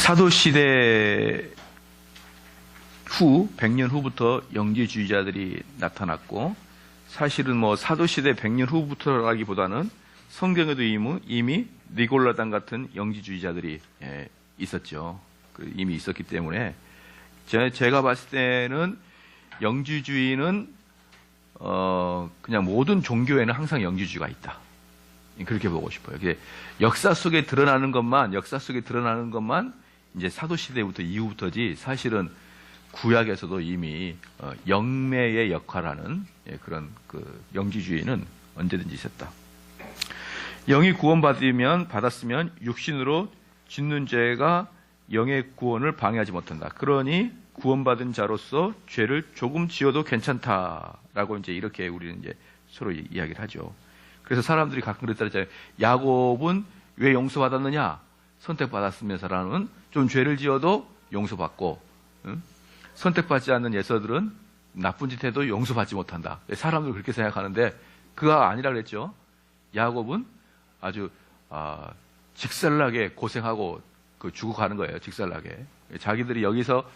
사도시대 후 100년 후부터 영지주의자들이 나타났고, 사실은 뭐 사도시대 100년 후부터라기보다는 성경에도 이미 니골라당 같은 영지주의자들이 있었죠. 이미 있었기 때문에 제가 봤을 때는 영지주의는 그냥 모든 종교에는 항상 영지주의가 있다. 그렇게 보고 싶어요. 역사 속에 드러나는 것만 이제 사도시대부터 이후부터지, 사실은 구약에서도 이미 영매의 역할하는 그런 영지주의는 언제든지 있었다. 영이 받았으면 육신으로 짓는 죄가 영의 구원을 방해하지 못한다. 그러니 구원받은 자로서 죄를 조금 지어도 괜찮다라고 이제 이렇게 우리는 이제 서로 이야기를 하죠. 그래서 사람들이 가끔 그랬잖아요. 야곱은 왜 용서받았느냐? 선택받았으면서라는, 좀 죄를 지어도 용서받고, 선택받지 않는 예서들은 나쁜 짓 해도 용서받지 못한다. 사람들 그렇게 생각하는데 그가 아니라 그랬죠. 야곱은 아주 직설나게 고생하고 죽어가는 거예요. 직설나게. 자기들이 여기서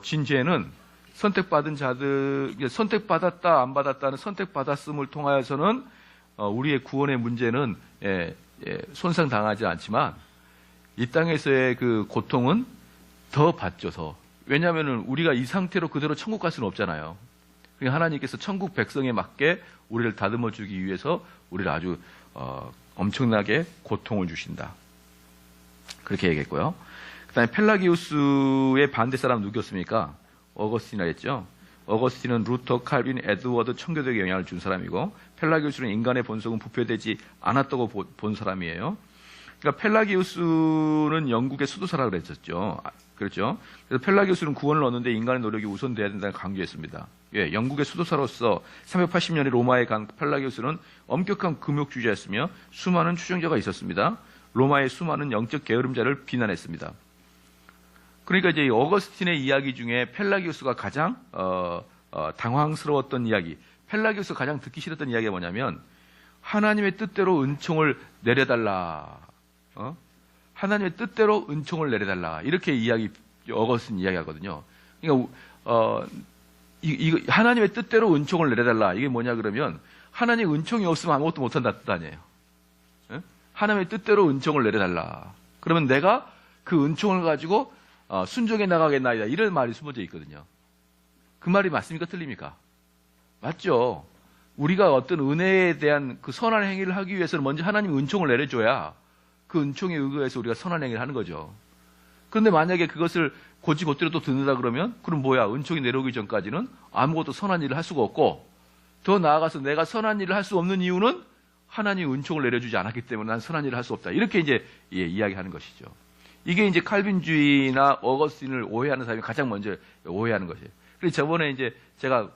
진 죄는 선택받은 자들, 선택받았다 안 받았다는 선택받았음을 통하여서는 우리의 구원의 문제는 손상당하지 않지만, 이 땅에서의 그 고통은 더 받죠. 더. 왜냐하면 우리가 이 상태로 그대로 천국 갈 수는 없잖아요. 그러니까 하나님께서 천국 백성에 맞게 우리를 다듬어 주기 위해서 우리를 아주 엄청나게 고통을 주신다. 그렇게 얘기했고요. 그 다음에 펠라기우스의 반대 사람 누구였습니까? 어거스틴이라 했죠. 어거스틴은 루터, 칼빈, 에드워드, 청교도에게 영향을 준 사람이고, 펠라기우스는 인간의 본성은 부패되지 않았다고 본 사람이에요. 그러니까 펠라기우스는 영국의 수도사라고 그랬었죠. 그렇죠. 그래서 펠라기우스는 구원을 얻는데 인간의 노력이 우선돼야 된다는 강조했습니다. 영국의 수도사로서 380년에 로마에 간 펠라기우스는 엄격한 금욕주의자였으며 수많은 추종자가 있었습니다. 로마의 수많은 영적 게으름자를 비난했습니다. 그러니까 이제 어거스틴의 이야기 중에 펠라기우스가 가장 당황스러웠던 이야기, 펠라기우스가 가장 듣기 싫었던 이야기가 뭐냐면, 하나님의 뜻대로 은총을 내려달라. 하나님의 뜻대로 은총을 내려달라. 이렇게 어거스틴 이야기하거든요. 그러니까 하나님의 뜻대로 은총을 내려달라. 이게 뭐냐 그러면, 하나님의 은총이 없으면 아무것도 못한다 뜻 아니에요. 하나님의 뜻대로 은총을 내려달라. 그러면 내가 그 은총을 가지고 순종해 나가겠나이다. 이런 말이 숨어져 있거든요. 그 말이 맞습니까? 틀립니까? 맞죠. 우리가 어떤 은혜에 대한 그 선한 행위를 하기 위해서는 먼저 하나님 은총을 내려줘야 그 은총에 의거해서 우리가 선한 행위를 하는 거죠. 그런데 만약에 그것을 곧지곧대로 또 듣는다 그러면, 그럼 뭐야? 은총이 내려오기 전까지는 아무것도 선한 일을 할 수가 없고, 더 나아가서 내가 선한 일을 할 수 없는 이유는 하나님이 은총을 내려주지 않았기 때문에 난 선한 일을 할 수 없다. 이렇게 이제 이야기하는 것이죠. 이게 이제 칼빈주의나 어거스틴을 오해하는 사람이 가장 먼저 오해하는 것이에요. 그래서 저번에 이제 제가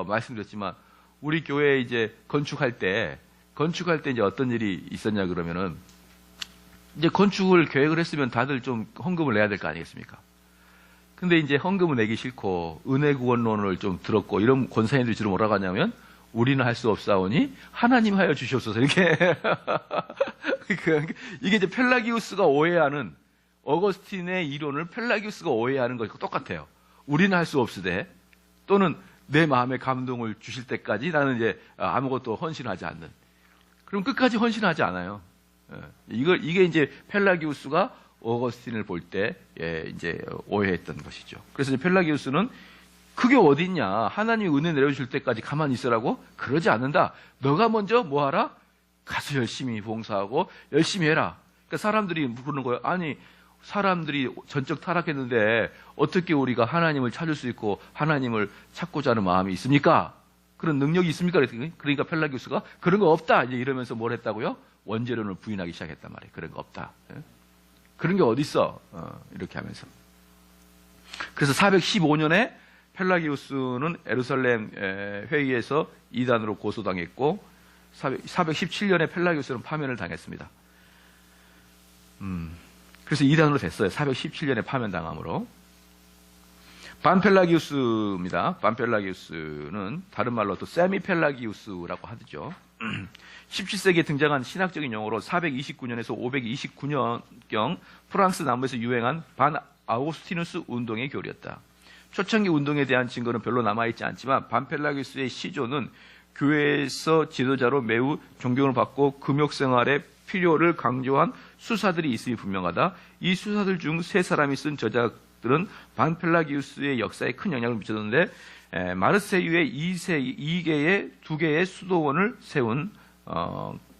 말씀드렸지만, 우리 교회 이제 건축할 때 이제 어떤 일이 있었냐 그러면은, 이제 건축을 계획을 했으면 다들 좀 헌금을 내야 될 거 아니겠습니까? 근데 이제 헌금을 내기 싫고 은혜 구원론을 좀 들었고 이런 권사님들이 주로 뭐라고 하냐면, 우리는 할 수 없사오니 하나님 하여 주시옵소서. 이렇게. 이게 이제 펠라기우스가 오해하는, 어거스틴의 이론을 펠라기우스가 오해하는 것과 똑같아요. 우리는 할 수 없으되, 또는 내 마음에 감동을 주실 때까지 나는 이제 아무것도 헌신하지 않는. 그럼 끝까지 헌신하지 않아요. 이게 이제 펠라기우스가 어거스틴을 볼 때 이제 오해했던 것이죠. 그래서 이제 펠라기우스는 그게 어딨냐? 하나님이 은혜 내려줄 때까지 가만히 있으라고? 그러지 않는다. 너가 먼저 뭐 하라? 가서 열심히 봉사하고 열심히 해라. 그러니까 사람들이 그러는 거예요. 아니, 사람들이 전적 타락했는데 어떻게 우리가 하나님을 찾을 수 있고 하나님을 찾고자 하는 마음이 있습니까? 그런 능력이 있습니까? 그러니까 펠라기우스가 그런 거 없다. 이제 이러면서 뭘 했다고요? 원죄론을 부인하기 시작했단 말이에요. 그런 거 없다. 그런 게 어딨어? 이렇게 하면서. 그래서 415년에 펠라기우스는 에루살렘 회의에서 이단으로 고소당했고, 417년에 펠라기우스는 파면을 당했습니다. 그래서 이단으로 됐어요. 417년에 파면당함으로. 반펠라기우스입니다. 반펠라기우스는 다른 말로 또 세미펠라기우스라고 하죠. 17세기에 등장한 신학적인 용어로 429년에서 529년경 프랑스 남부에서 유행한 반 아우구스티누스 운동의 교리였다. 초창기 운동에 대한 증거는 별로 남아있지 않지만 반펠라기우스의 시조는 교회에서 지도자로 매우 존경을 받고 금욕생활의 필요를 강조한 수사들이 있음이 분명하다. 이 수사들 중 세 사람이 쓴 저작들은 반펠라기우스의 역사에 큰 영향을 미쳤는데 마르세유의 2 개의 수도원을 세운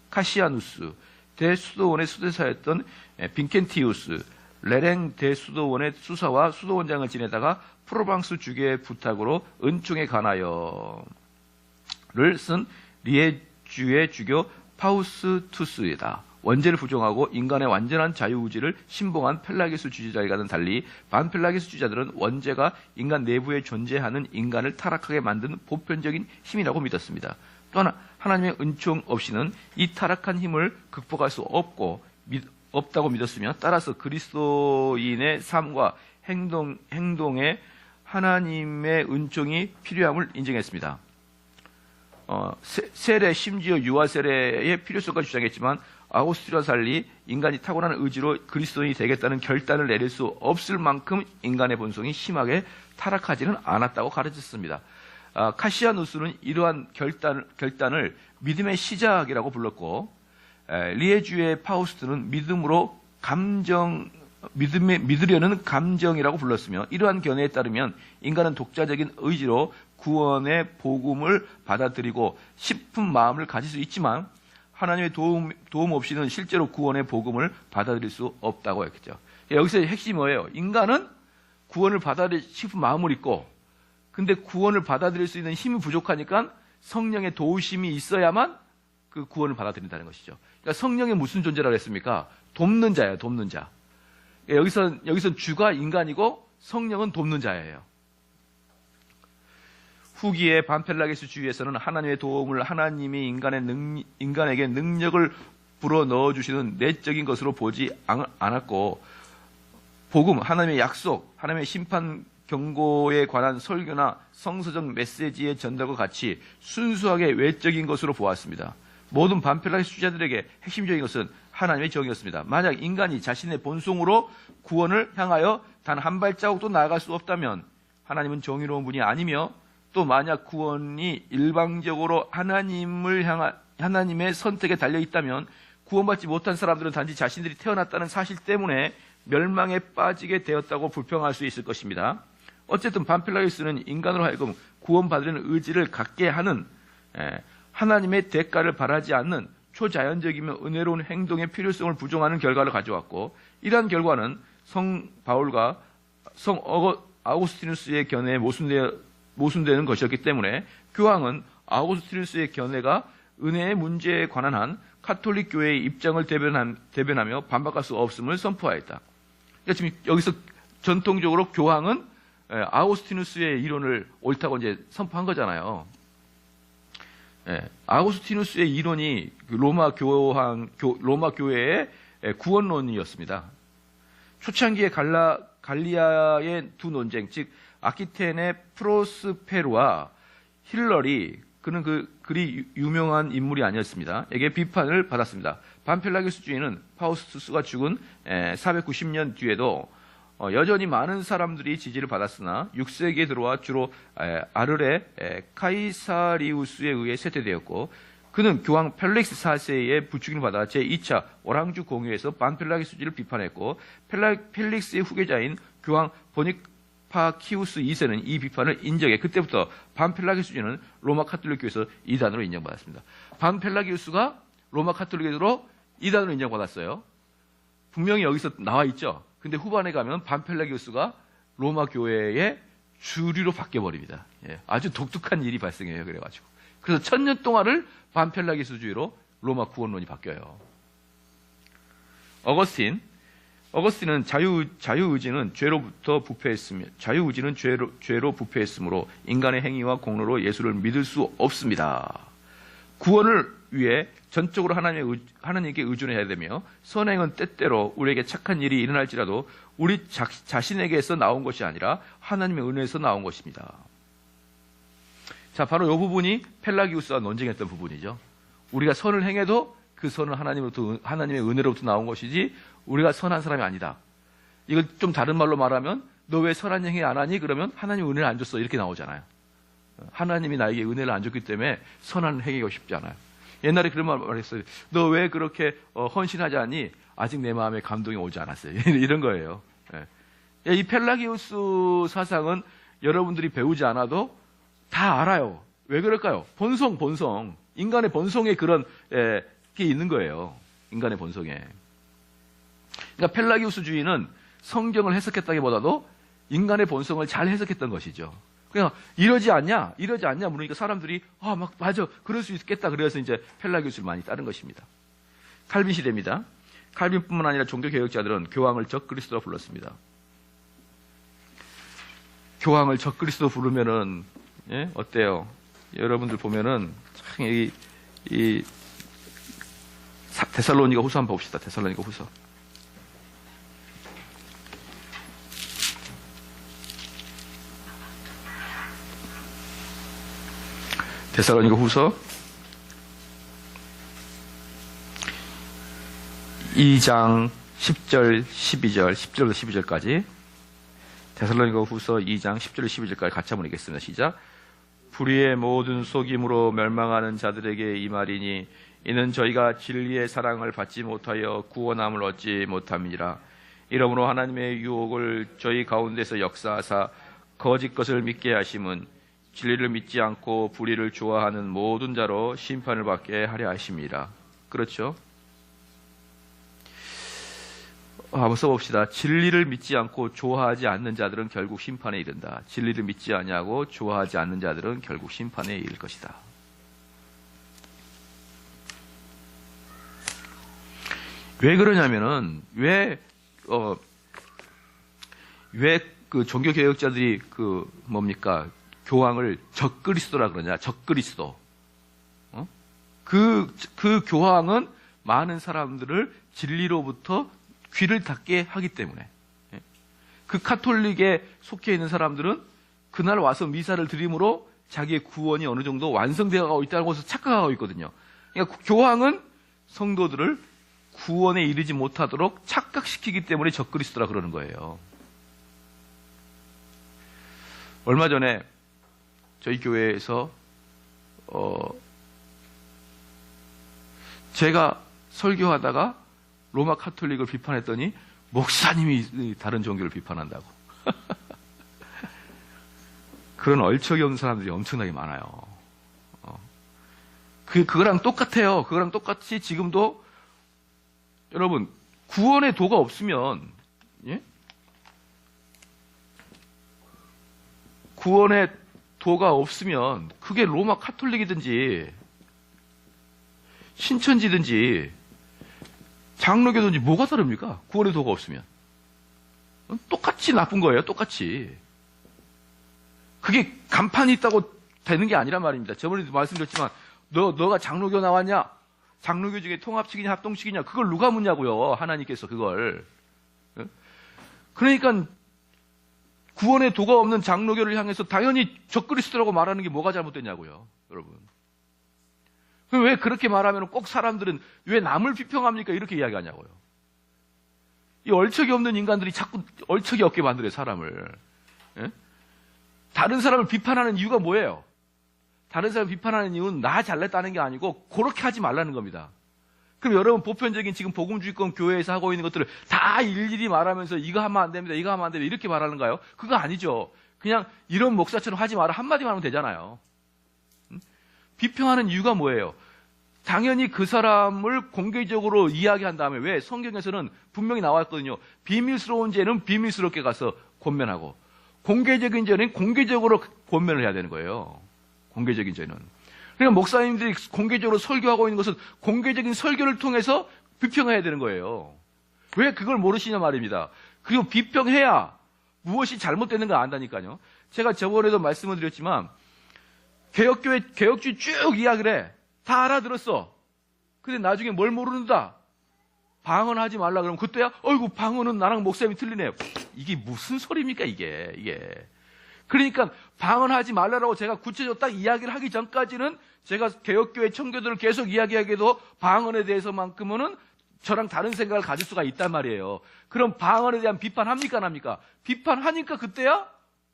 카시아누스, 대수도원의 수대사였던 빈켄티우스, 레랭 대수도원의 수사와 수도원장을 지내다가 프로방스 주교의 부탁으로 은총에 관하여를 쓴 리에주의 주교 파우스투스이다. 원죄를 부정하고 인간의 완전한 자유의지를 신봉한 펠라기우스 주의자와는 달리 반펠라기우스 주의자들은 원죄가 인간 내부에 존재하는 인간을 타락하게 만드는 보편적인 힘이라고 믿었습니다. 또한 하나님의 은총 없이는 이 타락한 힘을 극복할 수 없다고 믿었으며 따라서 그리스도인의 삶과 행동에 하나님의 은총이 필요함을 인정했습니다. 세례, 심지어 유아 세례의 필요성까지 주장했지만 아우구스티누스와 달리 인간이 타고난 의지로 그리스도인이 되겠다는 결단을 내릴 수 없을 만큼 인간의 본성이 심하게 타락하지는 않았다고 가르쳤습니다. 카시아누스는 이러한 결단을 믿음의 시작이라고 불렀고, 리에주의 파우스트는 믿으려는 감정이라고 불렀으며, 이러한 견해에 따르면 인간은 독자적인 의지로 구원의 복음을 받아들이고 싶은 마음을 가질 수 있지만 하나님의 도움 없이는 실제로 구원의 복음을 받아들일 수 없다고 했겠죠. 여기서 핵심이 뭐예요? 인간은 구원을 받아들이고 싶은 마음을 있고, 근데 구원을 받아들일 수 있는 힘이 부족하니까 성령의 도우심이 있어야만 그 구원을 받아들인다는 것이죠. 그러니까 성령이 무슨 존재라고 했습니까? 돕는 자예요, 돕는 자. 여기선 주가 인간이고 성령은 돕는 자예요. 후기의 반펠라기우스 주의에서는 하나님의 도움을 하나님이 인간에게 능력을 불어 넣어주시는 내적인 것으로 보지 않았고, 복음, 하나님의 약속, 하나님의 심판 경고에 관한 설교나 성서적 메시지의 전달과 같이 순수하게 외적인 것으로 보았습니다. 모든 반펠라기우스 주의자들에게 핵심적인 것은 하나님의 정의였습니다. 만약 인간이 자신의 본성으로 구원을 향하여 단 한 발자국도 나아갈 수 없다면 하나님은 정의로운 분이 아니며, 또 만약 구원이 일방적으로 하나님의 선택에 달려 있다면 구원받지 못한 사람들은 단지 자신들이 태어났다는 사실 때문에 멸망에 빠지게 되었다고 불평할 수 있을 것입니다. 어쨌든 반펠라기우스는 인간으로 하여금 구원받으려는 의지를 갖게 하는, 하나님의 대가를 바라지 않는 초자연적이며 은혜로운 행동의 필요성을 부정하는 결과를 가져왔고, 이러한 결과는 성 바울과 성 아우구스티누스의 견해에 모순되는 것이었기 때문에 교황은 아우구스티누스의 견해가 은혜의 문제에 관한 한 카톨릭 교회의 입장을 대변하며 반박할 수 없음을 선포하였다. 그러니까 지금 여기서 전통적으로 교황은 아우구스티누스의 이론을 옳다고 이제 선포한 거잖아요. 아우구스티누스의 이론이 로마 교회의 구원론이었습니다. 초창기의 갈리아의 두 논쟁, 즉 아키텐의 프로스페르와 힐러리, 그는 그리 유명한 인물이 아니었습니다. 에게 비판을 받았습니다. 반펠라기우스주의는 파우스투스가 죽은 490년 뒤에도 여전히 많은 사람들이 지지를 받았으나 6세기에 들어와 주로 아르레 카이사리우스에 의해 쇠퇴되었고, 그는 교황 펠릭스 4세의 부추김을 받아 제2차 오랑주 공회에서 반펠라기우스주의를 비판했고, 펠릭스의 후계자인 교황 보니파키우스 2세는 이 비판을 인정해 그때부터 반펠라기우스주의는 로마 카톨릭 교회에서 이단으로 인정받았습니다. 반펠라기우스가 로마 카톨릭으로 이단으로 인정받았어요. 분명히 여기서 나와 있죠. 근데 후반에 가면 반펠라기우스가 로마 교회의 주류로 바뀌어버립니다. 아주 독특한 일이 발생해요. 그래가지고. 그래서 1000년 동안을 반펠라기우스주의로 로마 구원론이 바뀌어요. 어거스틴은 자유의지는 죄로부터 부패했으며, 자유의지는 죄로 부패했으므로 인간의 행위와 공로로 예수를 믿을 수 없습니다. 구원을 위해 전적으로 하나님께 의존해야 되며, 선행은 때때로 우리에게 착한 일이 일어날지라도 우리 자신에게서 나온 것이 아니라 하나님의 은혜에서 나온 것입니다. 자, 바로 이 부분이 펠라기우스와 논쟁했던 부분이죠. 우리가 선을 행해도 그 선은 하나님의 은혜로부터 나온 것이지 우리가 선한 사람이 아니다. 이걸 좀 다른 말로 말하면 너 왜 선한 행위 안 하니? 그러면 하나님 은혜를 안 줬어. 이렇게 나오잖아요. 하나님이 나에게 은혜를 안 줬기 때문에 선한 행위가 쉽지 않아요. 옛날에 그런 말 말했어요. 너 왜 그렇게 헌신하지 않니? 아직 내 마음에 감동이 오지 않았어요. 이런 거예요. 이 펠라기우스 사상은 여러분들이 배우지 않아도 다 알아요. 왜 그럴까요? 본성. 인간의 본성에 그런 게 있는 거예요. 인간의 본성에. 그러니까 펠라기우스주의는 성경을 해석했다기보다도 인간의 본성을 잘 해석했던 것이죠. 그냥 이러지 않냐 물으니까 사람들이 맞아 그럴 수 있겠다 그래서 이제 펠라기우스를 많이 따른 것입니다. 칼빈 시대입니다. 칼빈뿐만 아니라 종교 개혁자들은 교황을 적그리스도라 불렀습니다. 교황을 적그리스도 부르면은 어때요? 여러분들 보면은 참 이 데살로니가 후서 한번 봅시다. 데살로니가 후서. 데살로니가 후서 2장 10절, 12절, 10절부터 12절까지 데살로니가 후서 2장 10절, 12절까지 같이 한번 읽겠습니다. 시작. 불의의 모든 속임으로 멸망하는 자들에게 이 말이니 이는 저희가 진리의 사랑을 받지 못하여 구원함을 얻지 못함이니라. 이러므로 하나님의 유혹을 저희 가운데서 역사하사 거짓 것을 믿게 하심은 진리를 믿지 않고 불의를 좋아하는 모든 자로 심판을 받게 하려 하심이라. 그렇죠? 한번 써봅시다. 진리를 믿지 않고 좋아하지 않는 자들은 결국 심판에 이른다. 진리를 믿지 아니하고 좋아하지 않는 자들은 결국 심판에 이를 것이다. 왜 그러냐면은 왜 그 종교 개혁자들이 교황을 적그리스도라 그러냐? 적그리스도. 그 교황은 많은 사람들을 진리로부터 귀를 닫게 하기 때문에 그 카톨릭에 속해 있는 사람들은 그날 와서 미사를 드림으로 자기의 구원이 어느 정도 완성되어 있다는 것을 착각하고 있거든요. 그러니까 교황은 성도들을 구원에 이르지 못하도록 착각시키기 때문에 적그리스도라 그러는 거예요. 얼마 전에 저희 교회에서 제가 설교하다가 로마 카톨릭을 비판했더니 목사님이 다른 종교를 비판한다고. 그런 얼척이 없는 사람들이 엄청나게 많아요. 그거랑 똑같아요. 그거랑 똑같이 지금도 여러분 구원의 도가 없으면 구원의 도가 없으면 그게 로마 카톨릭이든지 신천지든지 장로교든지 뭐가 다릅니까? 구원의 도가 없으면. 똑같이 나쁜 거예요. 똑같이. 그게 간판이 있다고 되는 게 아니란 말입니다. 저번에도 말씀드렸지만 너가 장로교 나왔냐? 장로교 중에 통합식이냐 합동식이냐? 그걸 누가 묻냐고요. 하나님께서 그걸. 그러니까 구원의 도가 없는 장로교를 향해서 당연히 적그리스도라고 말하는 게 뭐가 잘못됐냐고요. 여러분. 왜 그렇게 말하면 꼭 사람들은 왜 남을 비평합니까? 이렇게 이야기하냐고요. 이 얼척이 없는 인간들이 자꾸 얼척이 없게 만들어요, 사람을. 다른 사람을 비판하는 이유가 뭐예요? 다른 사람을 비판하는 이유는 나 잘났다는 게 아니고 그렇게 하지 말라는 겁니다. 그럼 여러분 보편적인 지금 복음주의권 교회에서 하고 있는 것들을 다 일일이 말하면서 이거 하면 안 됩니다, 이거 하면 안 됩니다 이렇게 말하는가요? 그거 아니죠. 그냥 이런 목사처럼 하지 마라 한마디만 하면 되잖아요. 비평하는 이유가 뭐예요? 당연히 그 사람을 공개적으로 이야기한 다음에 왜 성경에서는 분명히 나왔거든요. 비밀스러운 죄는 비밀스럽게 가서 권면하고 공개적인 죄는 공개적으로 권면을 해야 되는 거예요. 공개적인 죄는. 그러니까 목사님들이 공개적으로 설교하고 있는 것은 공개적인 설교를 통해서 비평해야 되는 거예요. 왜 그걸 모르시냐 말입니다. 그리고 비평해야 무엇이 잘못되는 걸 안다니까요. 제가 저번에도 말씀을 드렸지만 개혁교회, 개혁주의 쭉 이야기를 해. 다 알아들었어. 근데 나중에 뭘 모르는다. 방언하지 말라 그러면 그때야 어이구 방언은 나랑 목사님이 틀리네요. 이게 무슨 소리입니까 이게. 그러니까 방언하지 말라고 제가 구체적으로 딱 이야기를 하기 전까지는 제가 개혁교회 청교도를 계속 이야기하기도 방언에 대해서만큼은 저랑 다른 생각을 가질 수가 있단 말이에요. 그럼 방언에 대한 비판합니까 안 합니까? 비판하니까 그때야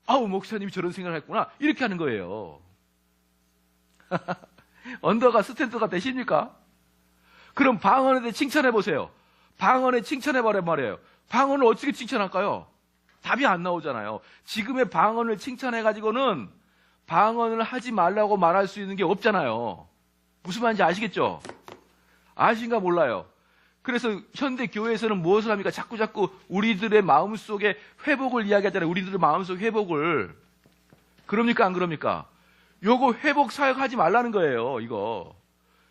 아우 목사님이 저런 생각을 했구나 이렇게 하는 거예요. 언더가 스탠드가 되십니까? 그럼 방언에 대해 칭찬해 보세요. 방언에 칭찬해 보란 말이에요. 방언을 어떻게 칭찬할까요? 답이 안 나오잖아요. 지금의 방언을 칭찬해가지고는 방언을 하지 말라고 말할 수 있는 게 없잖아요. 무슨 말인지 아시겠죠? 아신가 몰라요. 그래서 현대 교회에서는 무엇을 합니까? 자꾸 우리들의 마음속에 회복을 이야기하잖아요. 우리들의 마음속 회복을. 그럽니까 안 그럽니까? 요거 회복 사역하지 말라는 거예요. 이거.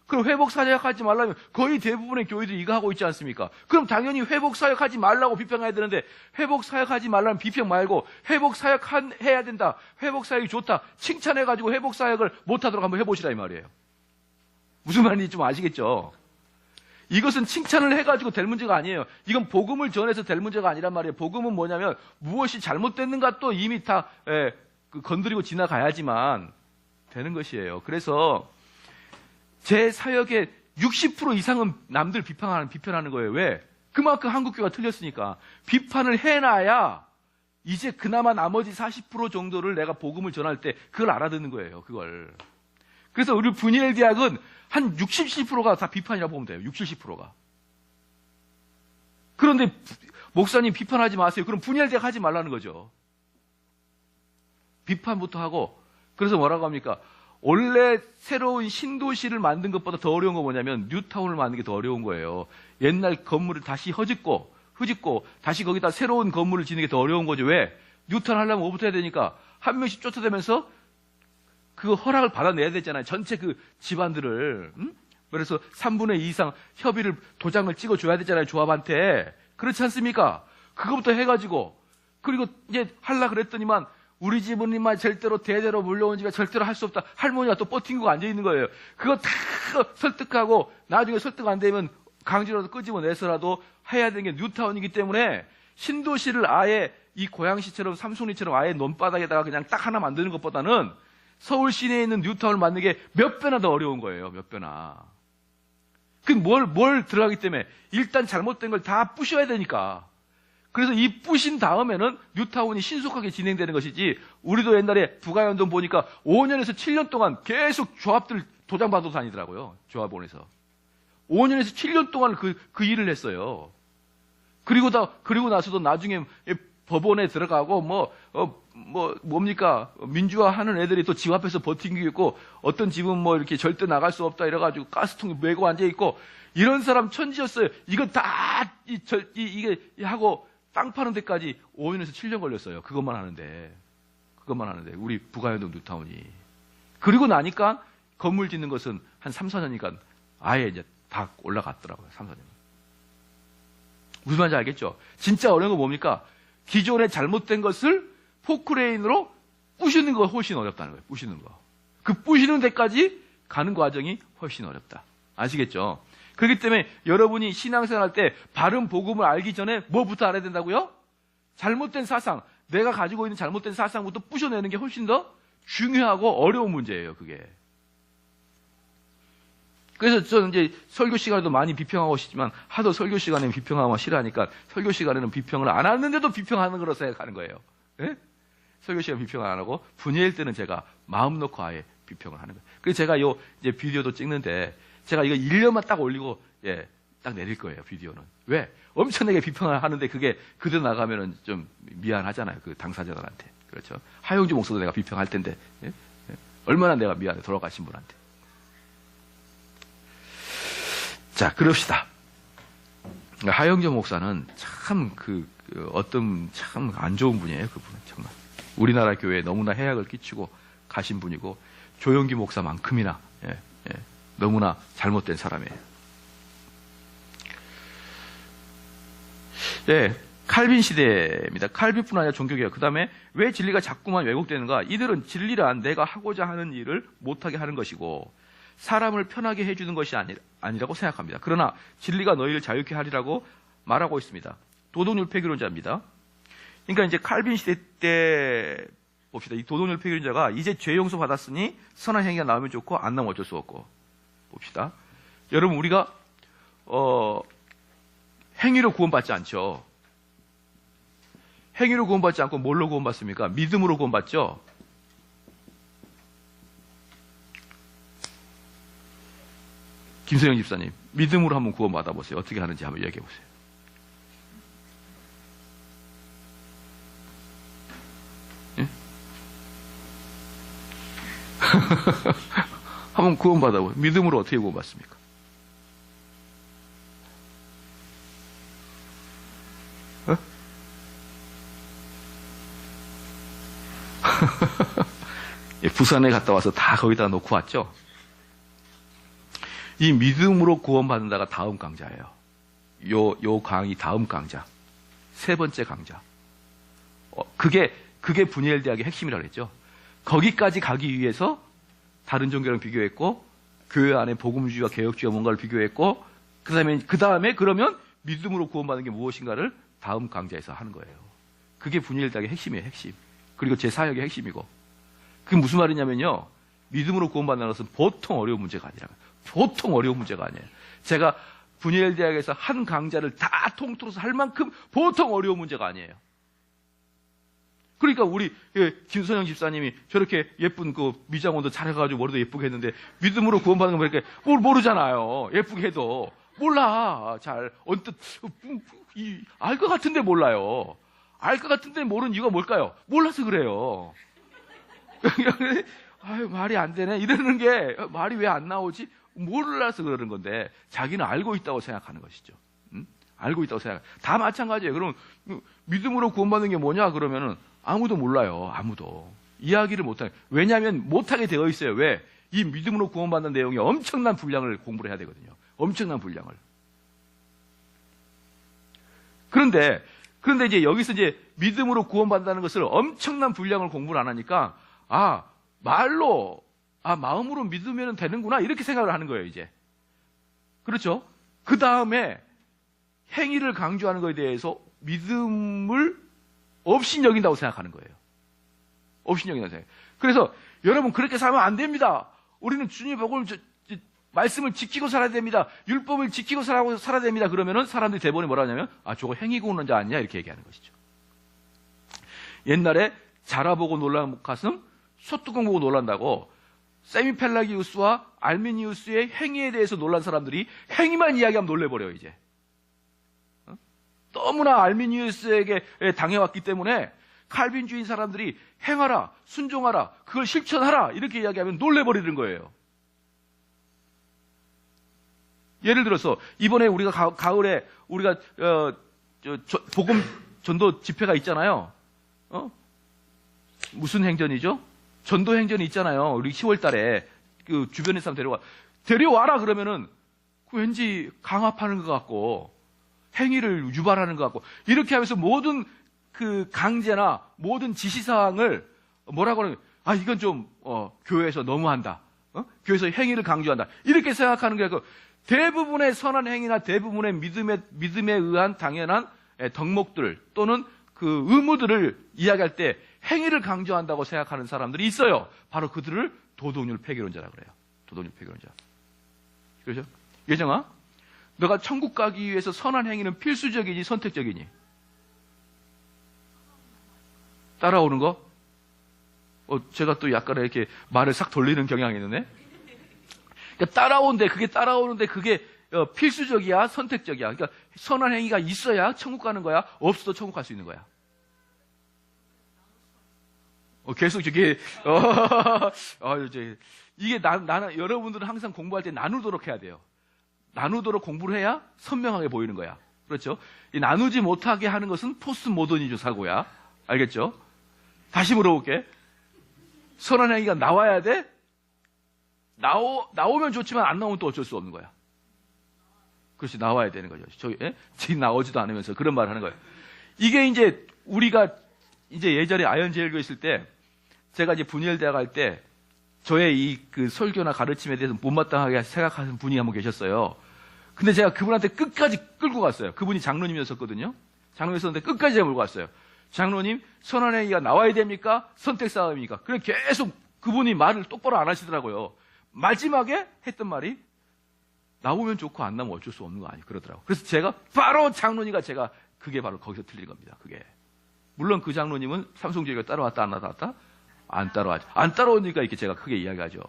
그럼 회복 사역하지 말라면 거의 대부분의 교회들이 이거 하고 있지 않습니까? 그럼 당연히 회복 사역하지 말라고 비평해야 되는데 회복 사역하지 말라는 비평 말고 회복 사역해야 된다. 회복 사역이 좋다. 칭찬해가지고 회복 사역을 못하도록 한번 해보시라 이 말이에요. 무슨 말인지 좀 아시겠죠? 이것은 칭찬을 해가지고 될 문제가 아니에요. 이건 복음을 전해서 될 문제가 아니란 말이에요. 복음은 뭐냐면 무엇이 잘못됐는가 또 이미 다 건드리고 지나가야지만 되는 것이에요. 그래서 제 사역의 60% 이상은 남들 비판하는 거예요. 왜? 그만큼 한국교회가 틀렸으니까. 비판을 해놔야 이제 그나마 나머지 40% 정도를 내가 복음을 전할 때 그걸 알아듣는 거예요. 그걸. 그래서 우리 분이엘 대학은 한 60, 70%가 다 비판이라고 보면 돼요. 60, 70%가. 그런데 목사님 비판하지 마세요. 그럼 분이엘 대학 하지 말라는 거죠. 비판부터 하고. 그래서 뭐라고 합니까? 원래 새로운 신도시를 만든 것보다 더 어려운 거 뭐냐면 뉴타운을 만드는 게 더 어려운 거예요. 옛날 건물을 다시 흐짓고 다시 거기다 새로운 건물을 짓는 게 더 어려운 거죠. 왜? 뉴타운 하려면 뭐부터 해야 되니까 한 명씩 쫓아다니면서 그 허락을 받아내야 되잖아요. 전체 그 집안들을. 그래서 3분의 2 이상 협의를 도장을 찍어줘야 되잖아요. 조합한테. 그렇지 않습니까? 그거부터 해가지고 그리고 이제 하려 그랬더니만 우리 집은 인마 절대로 대대로 물려온 집에 절대로 할 수 없다. 할머니가 또 버팅고 앉아있는 거예요. 그거 다 설득하고 나중에 설득 안 되면 강제로라도 끄집어내서라도 해야 되는 게 뉴타운이기 때문에 신도시를 아예 이 고양시처럼 삼손이처럼 아예 논바닥에다가 그냥 딱 하나 만드는 것보다는 서울 시내에 있는 뉴타운을 만드는 게 몇 배나 더 어려운 거예요. 몇 배나. 뭘 들어가기 때문에 일단 잘못된 걸 다 부셔야 되니까. 그래서 이 부신 다음에는 뉴타운이 신속하게 진행되는 것이지 우리도 옛날에 부가연동 보니까 5년에서 7년 동안 계속 조합들 도장 받아 다니더라고요. 조합원에서. 5년에서 7년 동안 그 일을 했어요. 그리고 나서도 나중에 법원에 들어가고 뭡니까? 민주화하는 애들이 또 집 앞에서 버티고 있고 어떤 집은 뭐 이렇게 절대 나갈 수 없다 이래가지고 가스통 메고 앉아있고 이런 사람 천지였어요. 이거 다 이게 하고 땅 파는 데까지 5년에서 7년 걸렸어요. 그것만 하는데. 우리 부가연동 뉴타운이. 그리고 나니까 건물 짓는 것은 한 3, 4년이니까 아예 이제 다 올라갔더라고요. 3, 4년. 무슨 말인지 알겠죠? 진짜 어려운 거 뭡니까? 기존에 잘못된 것을 포크레인으로 부시는 거 훨씬 어렵다는 거예요. 부시는 거. 그 부시는 데까지 가는 과정이 훨씬 어렵다. 아시겠죠? 그렇기 때문에 여러분이 신앙생활 할 때 바른 복음을 알기 전에 뭐부터 알아야 된다고요? 잘못된 사상, 내가 가지고 있는 잘못된 사상부터 부셔내는 게 훨씬 더 중요하고 어려운 문제예요, 그게. 그래서 저는 이제 설교 시간에도 많이 비평하고 싶지만 하도 설교 시간에 비평하고 싫어하니까 설교 시간에는 비평을 안 하는데도 비평하는 거로 생각하는 거예요. 예? 설교 시간 비평 안 하고 분야일 때는 제가 마음 놓고 아예 비평을 하는 거예요. 그래서 제가 이제 비디오도 찍는데 제가 이거 1년만 딱 올리고 딱 내릴 거예요. 비디오는. 왜? 엄청나게 비평을 하는데 그게 그대로 나가면은 좀 미안하잖아요. 그 당사자들한테. 그렇죠. 하영주 목사도 내가 비평할 텐데 얼마나 내가 미안해. 돌아가신 분한테. 자, 그럽시다. 하영주 목사는 참 어떤 참 안 좋은 분이에요. 그분은 정말. 우리나라 교회에 너무나 해악을 끼치고 가신 분이고 조영기 목사만큼이나 너무나 잘못된 사람이에요. 칼빈 시대입니다. 칼빈뿐 아니라 종교개혁. 그 다음에 왜 진리가 자꾸만 왜곡되는가? 이들은 진리란 내가 하고자 하는 일을 못하게 하는 것이고 사람을 편하게 해주는 것이 아니라고 생각합니다. 그러나 진리가 너희를 자유케 하리라고 말하고 있습니다. 도덕률 폐기론자입니다. 그러니까 이제 칼빈 시대 때 봅시다. 이 도덕률 폐기론자가 이제 죄 용서 받았으니 선한 행위가 나오면 좋고 안 나오면 어쩔 수 없고. 봅시다. 여러분 우리가 행위로 구원받지 않죠. 행위로 구원받지 않고 뭘로 구원받습니까? 믿음으로 구원받죠. 김소영 집사님, 믿음으로 한번 구원받아 보세요. 어떻게 하는지 한번 얘기해 보세요. 예? 한번 구원받아 보세요. 믿음으로 어떻게 구원받습니까? 어? 예, 부산에 갔다 와서 다 거기다 놓고 왔죠. 이 믿음으로 구원받는다가 다음 강좌예요. 요 강의 다음 강좌. 세 번째 강좌. 그게 분이엘 대학의 핵심이라고 했죠. 거기까지 가기 위해서 다른 종교랑 비교했고, 교회 안에 복음주의와 개혁주의와 뭔가를 비교했고, 그 다음에 그러면 믿음으로 구원받는 게 무엇인가를 다음 강좌에서 하는 거예요. 그게 분이엘 대학의 핵심이에요, 핵심. 그리고 제 사역의 핵심이고. 그게 무슨 말이냐면요. 믿음으로 구원받는 것은 보통 어려운 문제가 아니라. 보통 어려운 문제가 아니에요. 제가 분이엘 대학에서 한 강좌를 다 통틀어서 할 만큼 보통 어려운 문제가 아니에요. 그러니까 우리 김선영 집사님이 저렇게 예쁜 그 미장원도 잘해가지고 머리도 예쁘게 했는데 믿음으로 구원받는 거 이렇게 뭘 모르잖아요. 예쁘게 해도 몰라. 잘 언뜻 알 것 같은데 몰라요. 알 것 같은데 모르는 이유가 뭘까요? 몰라서 그래요. 아유 말이 안 되네 이러는 게 말이 왜 안 나오지? 몰라서 그러는 건데 자기는 알고 있다고 생각하는 것이죠. 알고 있다고 생각. 다 마찬가지예요. 그럼 믿음으로 구원받는 게 뭐냐 그러면은 아무도 몰라요. 아무도 이야기를 못해. 왜냐하면 못하게 되어 있어요. 왜? 이 믿음으로 구원받는 내용이 엄청난 분량을 공부를 해야 되거든요. 엄청난 분량을. 그런데 이제 여기서 이제 믿음으로 구원받는다는 것을 엄청난 분량을 공부를 안 하니까 마음으로 믿으면 되는구나 이렇게 생각을 하는 거예요. 이제 그렇죠? 그 다음에 행위를 강조하는 것에 대해서 믿음을 없인 여긴다고 생각하는 거예요. 없인 여긴다고 생각해요. 그래서 여러분 그렇게 살면 안 됩니다. 우리는 주님의 복음을 말씀을 지키고 살아야 됩니다. 율법을 지키고 살아야 됩니다. 그러면은 사람들이 대부분이 뭐라 하냐면 저거 행위구원자 아니냐 이렇게 얘기하는 것이죠. 옛날에 자라보고 놀란 가슴 소뚜껑 보고 놀란다고 세미펠라기우스와 알미니우스의 행위에 대해서 놀란 사람들이 행위만 이야기하면 놀래버려요. 이제 너무나 알미니우스에게 당해왔기 때문에 칼빈주의 사람들이 행하라, 순종하라, 그걸 실천하라 이렇게 이야기하면 놀래버리는 거예요. 예를 들어서 이번에 우리가 가을에 우리가 복음 전도 집회가 있잖아요. 무슨 행전이죠? 전도 행전이 있잖아요. 우리 10월 달에 그 주변에 사람 데려와라 그러면은 왠지 강압하는 것 같고 행위를 유발하는 것 같고 이렇게 하면서 모든 그 강제나 모든 지시사항을 뭐라고 하는 이건 좀 교회에서 너무한다. 교회에서 행위를 강조한다. 이렇게 생각하는 게 아니고 대부분의 선한 행위나 대부분의 믿음에 의한 당연한 덕목들 또는 그 의무들을 이야기할 때 행위를 강조한다고 생각하는 사람들이 있어요. 바로 그들을 도덕률 폐기론자라고 그래요. 도덕률 폐기론자. 그렇죠? 예정아, 너가 천국 가기 위해서 선한 행위는 필수적이니 선택적이니? 따라오는 거? 제가 또 약간 이렇게 말을 싹 돌리는 경향이 있는데? 그러니까 따라오는데 그게 필수적이야, 선택적이야. 그러니까 선한 행위가 있어야 천국 가는 거야, 없어도 천국 갈 수 있는 거야. 계속 이게 이게 나는 여러분들은 항상 공부할 때 나누도록 해야 돼요. 나누도록 공부를 해야 선명하게 보이는 거야. 그렇죠? 이 나누지 못하게 하는 것은 포스트 모더니즘 사고야. 알겠죠? 다시 물어볼게. 선한 행위가 나와야 돼? 나오면 좋지만 안 나오면 또 어쩔 수 없는 거야. 그렇지, 나와야 되는 거죠. 지금 나오지도 않으면서 그런 말을 하는 거예요. 이게 이제 우리가 이제 예전에 아현제일교회 있을 때 제가 이제 분이엘 대학 할 때 저의 이 그 설교나 가르침에 대해서 못마땅하게 생각하는 분이 한 분 계셨어요. 근데 제가 그분한테 끝까지 끌고 갔어요. 그분이 장로님이었었거든요. 장로님이었는데 끝까지 제가 몰고 갔어요. 장로님, 선한 행위가 나와야 됩니까? 선택사항입니까? 그래 계속 그분이 말을 똑바로 안 하시더라고요. 마지막에 했던 말이 나오면 좋고 안 나오면 어쩔 수 없는 거 아니에요. 그러더라고요. 그래서 제가 바로 장로님과 제가 그게 바로 거기서 틀린 겁니다. 그게. 물론 그 장로님은 삼성교회가 따라왔다 안 따라왔다? 안 따라왔죠. 안 따라오니까 이렇게 제가 크게 이야기하죠.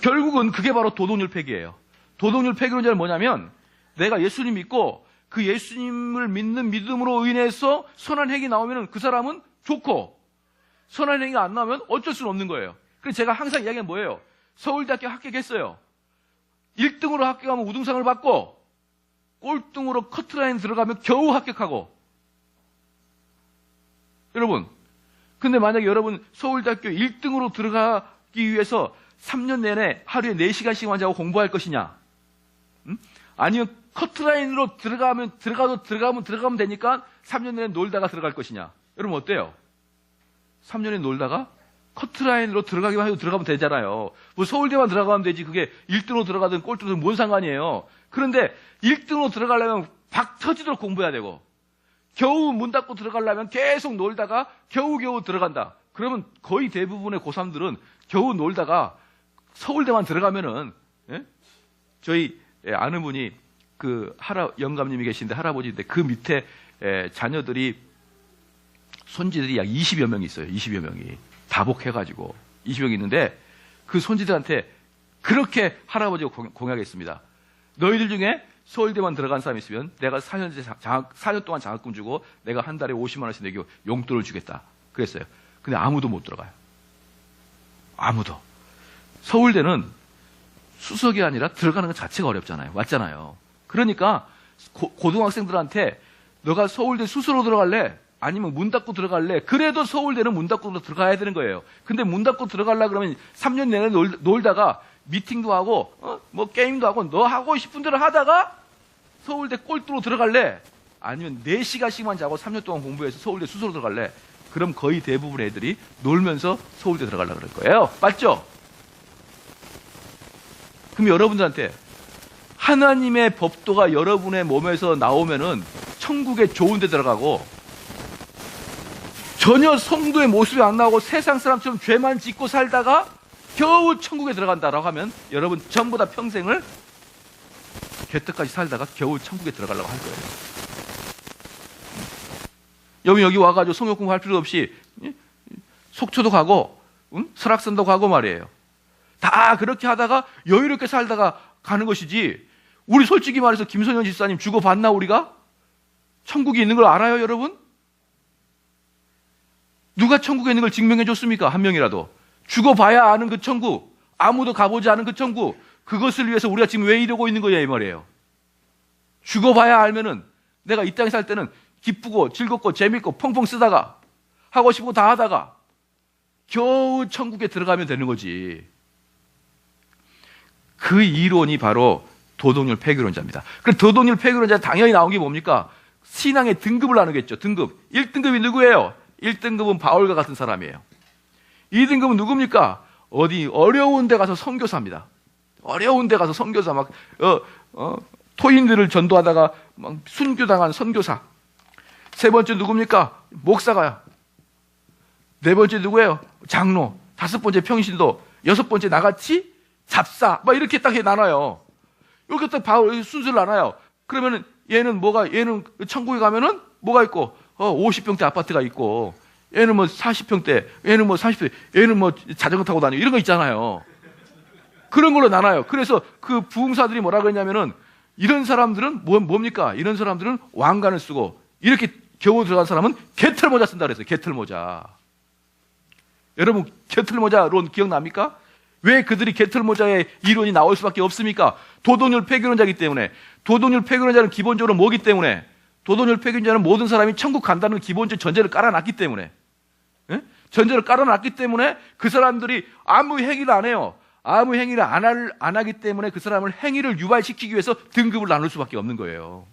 결국은 그게 바로 도덕률 폐기예요. 도덕률 폐기론자는 뭐냐면 내가 예수님 믿고 그 예수님을 믿는 믿음으로 인해서 선한 행위 나오면 그 사람은 좋고 선한 행위가 안 나오면 어쩔 수는 없는 거예요. 그래서 제가 항상 이야기하는 뭐예요? 서울대학교 합격했어요. 1등으로 합격하면 우등상을 받고 꼴등으로 커트라인 들어가면 겨우 합격하고. 여러분, 근데 만약에 여러분 서울대학교 1등으로 들어가기 위해서 3년 내내 하루에 4시간씩만 자고 공부할 것이냐? 아니면 커트라인으로 들어가면 되니까 3년 내내 놀다가 들어갈 것이냐? 여러분 어때요? 3년에 놀다가 커트라인으로 들어가기만 해도 들어가면 되잖아요. 뭐 서울대만 들어가면 되지 그게 1등으로 들어가든 꼴등으로 뭔 상관이에요. 그런데 1등으로 들어가려면 박 터지도록 공부해야 되고 겨우 문 닫고 들어가려면 계속 놀다가 겨우겨우 들어간다. 그러면 거의 대부분의 고3들은 겨우 놀다가 서울대만 들어가면은, 예? 저희 아는 분이 그 영감님이 계신데 할아버지인데 그 밑에 자녀들이 손지들이 약 20여 명이 있어요. 20여 명이. 다복해가지고 20여 명이 있는데 그 손지들한테 그렇게 할아버지가 공약했습니다. 너희들 중에 서울대만 들어간 사람이 있으면 내가 4년 동안 장학금 주고 내가 한 달에 50만 원씩 내고 용돈을 주겠다. 그랬어요. 근데 아무도 못 들어가요. 아무도. 서울대는 수석이 아니라 들어가는 것 자체가 어렵잖아요. 맞잖아요. 그러니까 고등학생들한테 너가 서울대 수수로 들어갈래? 아니면 문 닫고 들어갈래? 그래도 서울대는 문 닫고 들어가야 되는 거예요. 근데 문 닫고 들어가려고 그러면 3년 내내 놀다가 미팅도 하고 뭐 게임도 하고 너 하고 싶은 대로 하다가 서울대 꼴뚜로 들어갈래? 아니면 4시간씩만 자고 3년 동안 공부해서 서울대 수수로 들어갈래? 그럼 거의 대부분의 애들이 놀면서 서울대 들어가려고 그럴 거예요. 맞죠? 그럼 여러분들한테 하나님의 법도가 여러분의 몸에서 나오면은 천국에 좋은 데 들어가고 전혀 성도의 모습이 안 나오고 세상 사람처럼 죄만 짓고 살다가 겨우 천국에 들어간다라고 하면 여러분 전부 다 평생을 개떡같이 살다가 겨우 천국에 들어가려고 할 거예요. 여기 와가지고 성역 공부할 필요 없이 속초도 가고 설악산도 가고 말이에요. 다 그렇게 하다가 여유롭게 살다가 가는 것이지. 우리 솔직히 말해서 김선영 집사님 죽어봤나 우리가? 천국이 있는 걸 알아요 여러분? 누가 천국에 있는 걸 증명해 줬습니까? 한 명이라도. 죽어봐야 아는 그 천국, 아무도 가보지 않은 그 천국, 그것을 위해서 우리가 지금 왜 이러고 있는 거야 이 말이에요. 죽어봐야 알면은 내가 이 땅에 살 때는 기쁘고 즐겁고 재밌고 펑펑 쓰다가 하고 싶고 다 하다가 겨우 천국에 들어가면 되는 거지. 그 이론이 바로 도덕률 폐기론자입니다. 그 도덕률 폐기론자 당연히 나온 게 뭡니까? 신앙의 등급을 나누겠죠. 등급. 1등급이 누구예요? 1등급은 바울과 같은 사람이에요. 2등급은 누굽니까? 어디 어려운 데 가서 선교사입니다. 어려운 데 가서 선교사 막 토인들을 전도하다가 막 순교당한 선교사. 세 번째 누굽니까? 목사가요. 네 번째 누구예요? 장로. 다섯 번째 평신도. 여섯 번째 나같이 잡사. 막 이렇게 딱 나눠요. 이렇게 딱 바울 순서를 나눠요. 그러면은 얘는 천국에 가면은 뭐가 있고 50평대 아파트가 있고 얘는 뭐 40평대, 얘는 뭐 30평대, 얘는 뭐 자전거 타고 다니고 이런 거 있잖아요. 그런 걸로 나눠요. 그래서 그 부흥사들이 뭐라 그랬냐면은 이런 사람들은 뭡니까? 이런 사람들은 왕관을 쓰고 이렇게 겨우 들어간 사람은 개털모자 쓴다 그랬어요. 개털모자. 여러분 개털모자론 기억납니까? 왜 그들이 개털모자의 이론이 나올 수밖에 없습니까? 도덕률 폐기론자이기 때문에. 도덕률 폐기론자는 기본적으로 뭐기 때문에? 도덕률 폐기론자는 모든 사람이 천국 간다는 기본적 전제를 깔아놨기 때문에. 예? 전제를 깔아놨기 때문에 그 사람들이 아무 행위를 안 해요. 아무 행위를 안 하기 때문에 그 사람을 행위를 유발시키기 위해서 등급을 나눌 수밖에 없는 거예요.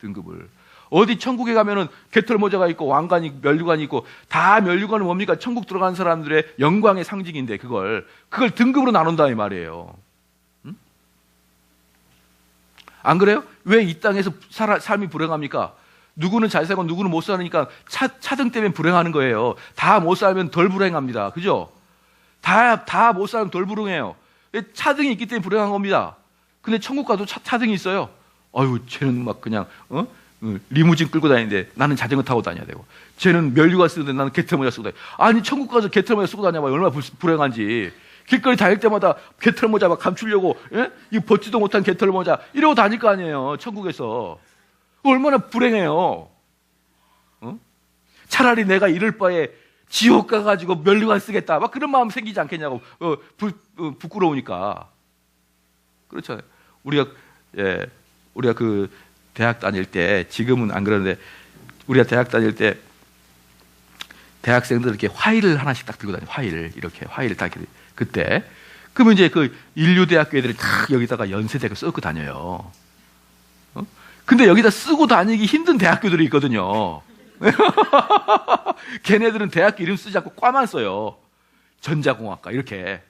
등급을. 어디 천국에 가면은 개털모자가 있고 왕관이 면류관이 있고 다 면류관은 뭡니까? 천국 들어가는 사람들의 영광의 상징인데 그걸 등급으로 나눈다 이 말이에요. 응? 안 그래요? 왜 이 땅에서 삶이 불행합니까? 누구는 잘 살고 누구는 못 사니까 차등 때문에 불행하는 거예요. 다 못 살면 덜 불행합니다. 그죠? 다 못 살면 덜 불행해요. 차등이 있기 때문에 불행한 겁니다. 근데 천국 가도 차등이 있어요. 아유, 쟤는 막 그냥, 리무진 끌고 다니는데 나는 자전거 타고 다녀야 되고, 쟤는 면류관 쓰는데 나는 게트모자 쓰고 다녀. 아니, 천국 가서 게트모자 쓰고 다녀봐. 얼마나 불행한지. 길거리 다닐 때마다 게트모자 막 감추려고, 예? 이 벗지도 못한 게트모자 이러고 다닐 거 아니에요. 천국에서. 얼마나 불행해요. 차라리 내가 이럴 바에 지옥 가가지고 면류관 쓰겠다. 막 그런 마음 생기지 않겠냐고. 부끄러우니까. 그렇죠. 우리가 그 대학 다닐 때, 지금은 안 그러는데, 우리가 대학 다닐 때 대학생들 이렇게 화일을 하나씩 딱 들고 다녀요. 화일을 딱 그때. 그러면 이제 그 인류대학교 애들이 다 여기다가 연세대가 써고 다녀요. 근데 여기다 쓰고 다니기 힘든 대학교들이 있거든요. 걔네들은 대학교 이름 쓰지 않고 과만 써요. 전자공학과 이렇게.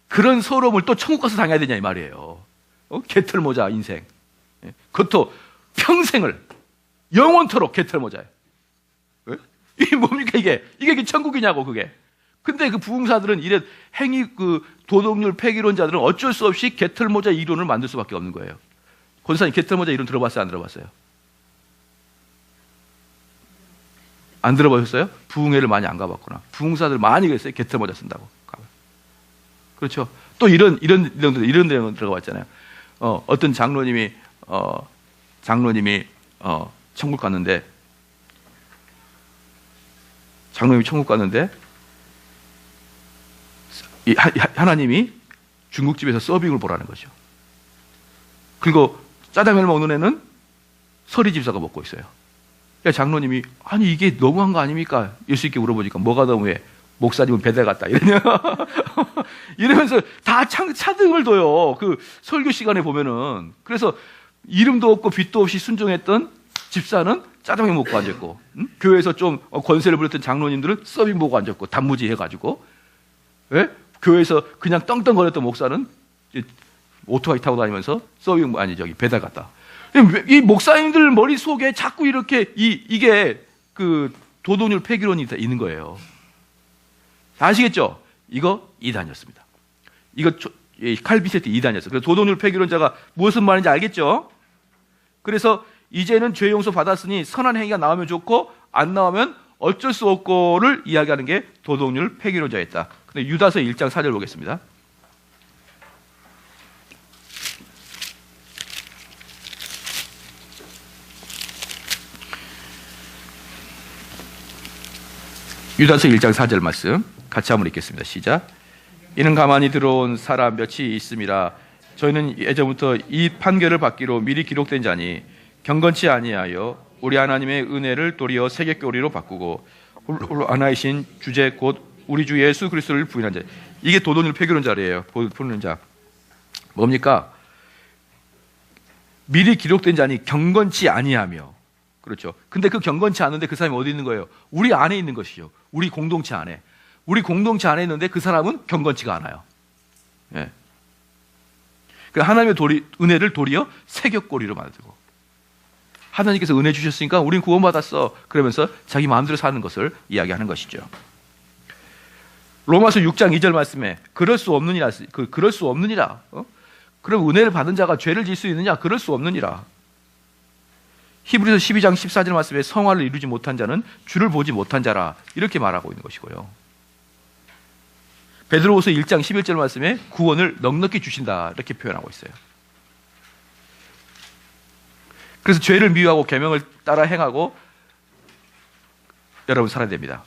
그런 서러움을 또 천국 가서 당해야 되냐 이 말이에요. 개털모자 인생. 그것도 평생을 영원토록 개털모자예요. 이게 뭡니까 이게 천국이냐고 그게. 근데 그 부흥사들은 이래 그 도덕률 폐기론자들은 어쩔 수 없이 개털모자 이론을 만들 수밖에 없는 거예요. 권사님 개털모자 이론 들어봤어요? 안 들어봤어요? 안 들어보셨어요? 부흥회를 많이 안 가봤구나. 부흥사들 많이 그랬어요. 개털모자 쓴다고. 그렇죠. 또 이런 내용 들어가봤잖아요. 어떤 장로님이 천국 갔는데, 하나님이 중국집에서 서빙을 보라는 거죠. 그리고 짜장면을 먹는 애는 서리 집사가 먹고 있어요. 장로님이 아니 이게 너무한 거 아닙니까? 예수님께 물어보니까 뭐가 너무해? 목사님은 배달 갔다 이러면서 다 차등을 둬요. 그 설교 시간에 보면은. 그래서 이름도 없고 빛도 없이 순종했던 집사는 짜장면 먹고 앉았고, 교회에서 좀 권세를 부렸던 장로님들은 서빙 보고 앉았고, 단무지 해가지고, 예? 교회에서 그냥 떵떵거렸던 목사는 오토바이 타고 다니면서 배달 갔다. 이 목사님들 머릿속에 자꾸 이렇게 이게 그 도덕률 폐기론이 있는 거예요. 아시겠죠? 이거 이단이었습니다. 이거 칼빈세트 이단이었어요. 그래서 도덕률 폐기론자가 무슨 말인지 알겠죠? 그래서 이제는 죄 용서 받았으니 선한 행위가 나오면 좋고 안 나오면 어쩔 수 없고를 이야기하는 게 도덕률 폐기론자였다. 근데 유다서 1장 4절 보겠습니다. 유다서 1장 4절 말씀 같이 한번 읽겠습니다. 시작. 이는 가만히 들어온 사람 몇이 있음이라. 저희는 예전부터 이 판결을 받기로 미리 기록된 자니 경건치 아니하여 우리 하나님의 은혜를 도리어 세계교리로 바꾸고 홀로 하나이신 주제 곧 우리 주 예수 그리스도를 부인한 자. 이게 도덕률 폐기론자래요. 자 뭡니까? 미리 기록된 자니 경건치 아니하며. 그렇죠. 근데 그 경건치 않은데 그 사람이 어디 있는 거예요? 우리 안에 있는 것이요. 우리 공동체 안에. 우리 공동체 안에 있는데 그 사람은 경건치가 않아요. 예. 그 하나님의 은혜를 도리어 세격고리로 만들고, 하나님께서 은혜 주셨으니까 우린 구원받았어. 그러면서 자기 마음대로 사는 것을 이야기하는 것이죠. 로마서 6장 2절 말씀에 그럴 수 없느니라. 그럴 수 없느니라. 그럼 은혜를 받은 자가 죄를 질 수 있느냐? 그럴 수 없느니라. 히브리서 12장 14절 말씀에 성화를 이루지 못한 자는 주를 보지 못한 자라. 이렇게 말하고 있는 것이고요. 베드로후서 1장 11절 말씀에 구원을 넉넉히 주신다. 이렇게 표현하고 있어요. 그래서 죄를 미워하고 계명을 따라 행하고 여러분 살아야 됩니다.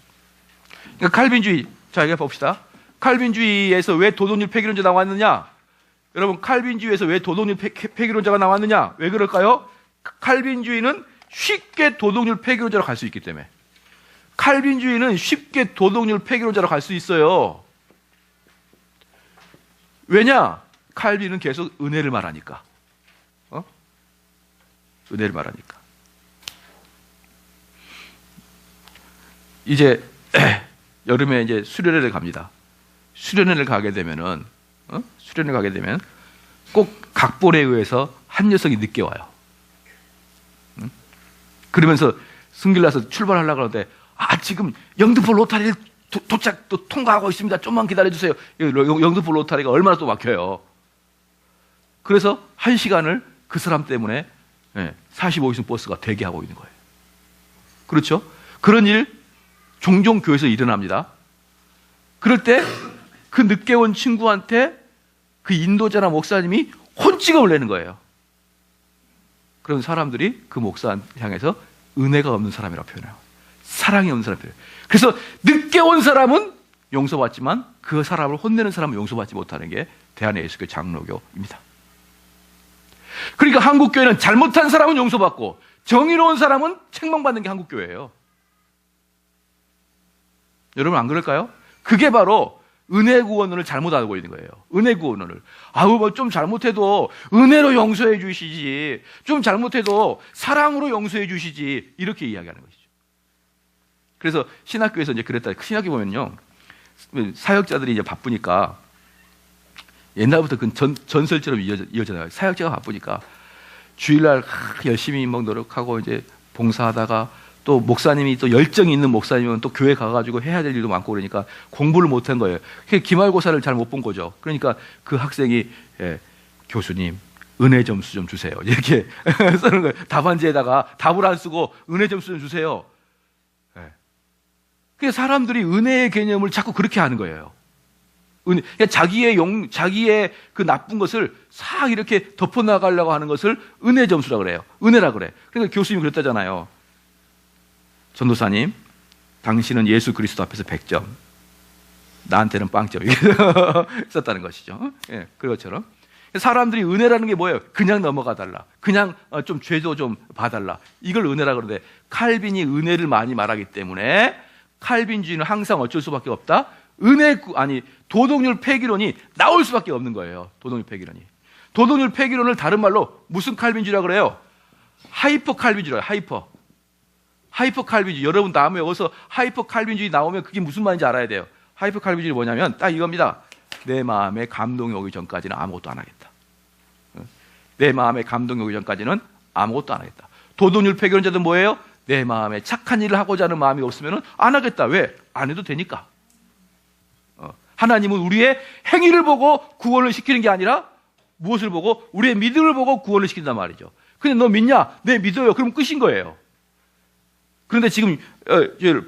그러니까 칼빈주의, 자 이거 봅시다. 칼빈주의에서 왜 도덕률 폐기론자 나왔느냐? 여러분 칼빈주의에서 왜 도덕률 폐기론자가 나왔느냐? 왜 그럴까요? 칼빈주의는 쉽게 도덕률 폐기론자로 갈 수 있기 때문에. 칼빈주의는 쉽게 도덕률 폐기론자로 갈 수 있어요. 왜냐? 칼빈은 계속 은혜를 말하니까. 은혜를 말하니까. 이제 여름에 이제 수련회를 갑니다. 수련회를 가게 되면은 꼭 각본에 의해서 한 녀석이 늦게 와요. 그러면서 승길나서 출발하려고 하는데 지금 영등포 로타리를 도착 또 통과하고 있습니다. 좀만 기다려주세요. 영등포 로타리가 얼마나 또 막혀요. 그래서 1시간을 그 사람 때문에 45인승 버스가 대기하고 있는 거예요. 그렇죠? 그런 일 종종 교회에서 일어납니다. 그럴 때 그 늦게 온 친구한테 그 인도자나 목사님이 혼쭐을 내는 거예요. 그런 사람들이 그 목사 향해서 은혜가 없는 사람이라고 표현해요. 사랑이 없는 사람이에요. 그래서 늦게 온 사람은 용서받지만 그 사람을 혼내는 사람은 용서받지 못하는 게 대한예수교 장로교입니다. 그러니까 한국교회는 잘못한 사람은 용서받고 정의로운 사람은 책망받는 게 한국교회예요. 여러분 안 그럴까요? 그게 바로 은혜 구원론을 잘못 알고 있는 거예요. 은혜 구원론을. 뭐 좀 잘못해도 은혜로 용서해 주시지. 좀 잘못해도 사랑으로 용서해 주시지. 이렇게 이야기하는 것이죠. 그래서 신학교에서 이제 그랬다. 신학교 보면요. 사역자들이 이제 바쁘니까 옛날부터 그 전설처럼 이어져나가요. 사역자가 바쁘니까 주일날 열심히 노력하고 이제 봉사하다가 또 목사님이 또 열정이 있는 목사님은 또 교회 가가지고 해야 될 일도 많고 그러니까 공부를 못한 거예요. 기말고사를 잘 못 본 거죠. 그러니까 그 학생이 교수님 은혜 점수 좀 주세요. 이렇게 쓰는 거예요. 답안지에다가 답을 안 쓰고 은혜 점수 좀 주세요. 그래서 사람들이 은혜의 개념을 자꾸 그렇게 하는 거예요. 자기의 그 나쁜 것을 싹 이렇게 덮어나가려고 하는 것을 은혜 점수라 그래요. 은혜라 그래. 그러니까 교수님이 그랬다잖아요. 전도사님, 당신은 예수 그리스도 앞에서 100점, 나한테는 빵점 썼다는 것이죠. 그것처럼 사람들이 은혜라는 게 뭐예요? 그냥 넘어가 달라. 그냥 좀 죄도 좀 봐달라. 이걸 은혜라 그러는데 칼빈이 은혜를 많이 말하기 때문에 칼빈주의는 항상 어쩔 수밖에 없다. 도덕률 폐기론이 나올 수밖에 없는 거예요. 도덕률 폐기론이. 도덕률 폐기론을 다른 말로 무슨 칼빈주의라고 그래요? 하이퍼 칼빈주의라고 해요. 하이퍼 칼빈주의. 여러분 다음에 여기서 하이퍼 칼빈주의 나오면 그게 무슨 말인지 알아야 돼요. 하이퍼 칼빈주의 뭐냐면 딱 이겁니다. 내 마음에 감동이 오기 전까지는 아무것도 안 하겠다. 내 마음에 감동이 오기 전까지는 아무것도 안 하겠다. 도덕률 폐기론자들은 뭐예요? 내 마음에 착한 일을 하고자 하는 마음이 없으면 안 하겠다. 왜? 안 해도 되니까. 하나님은 우리의 행위를 보고 구원을 시키는 게 아니라 무엇을 보고? 우리의 믿음을 보고 구원을 시킨단 말이죠. 근데 너 믿냐? 네, 믿어요. 그럼 끝인 거예요. 그런데 지금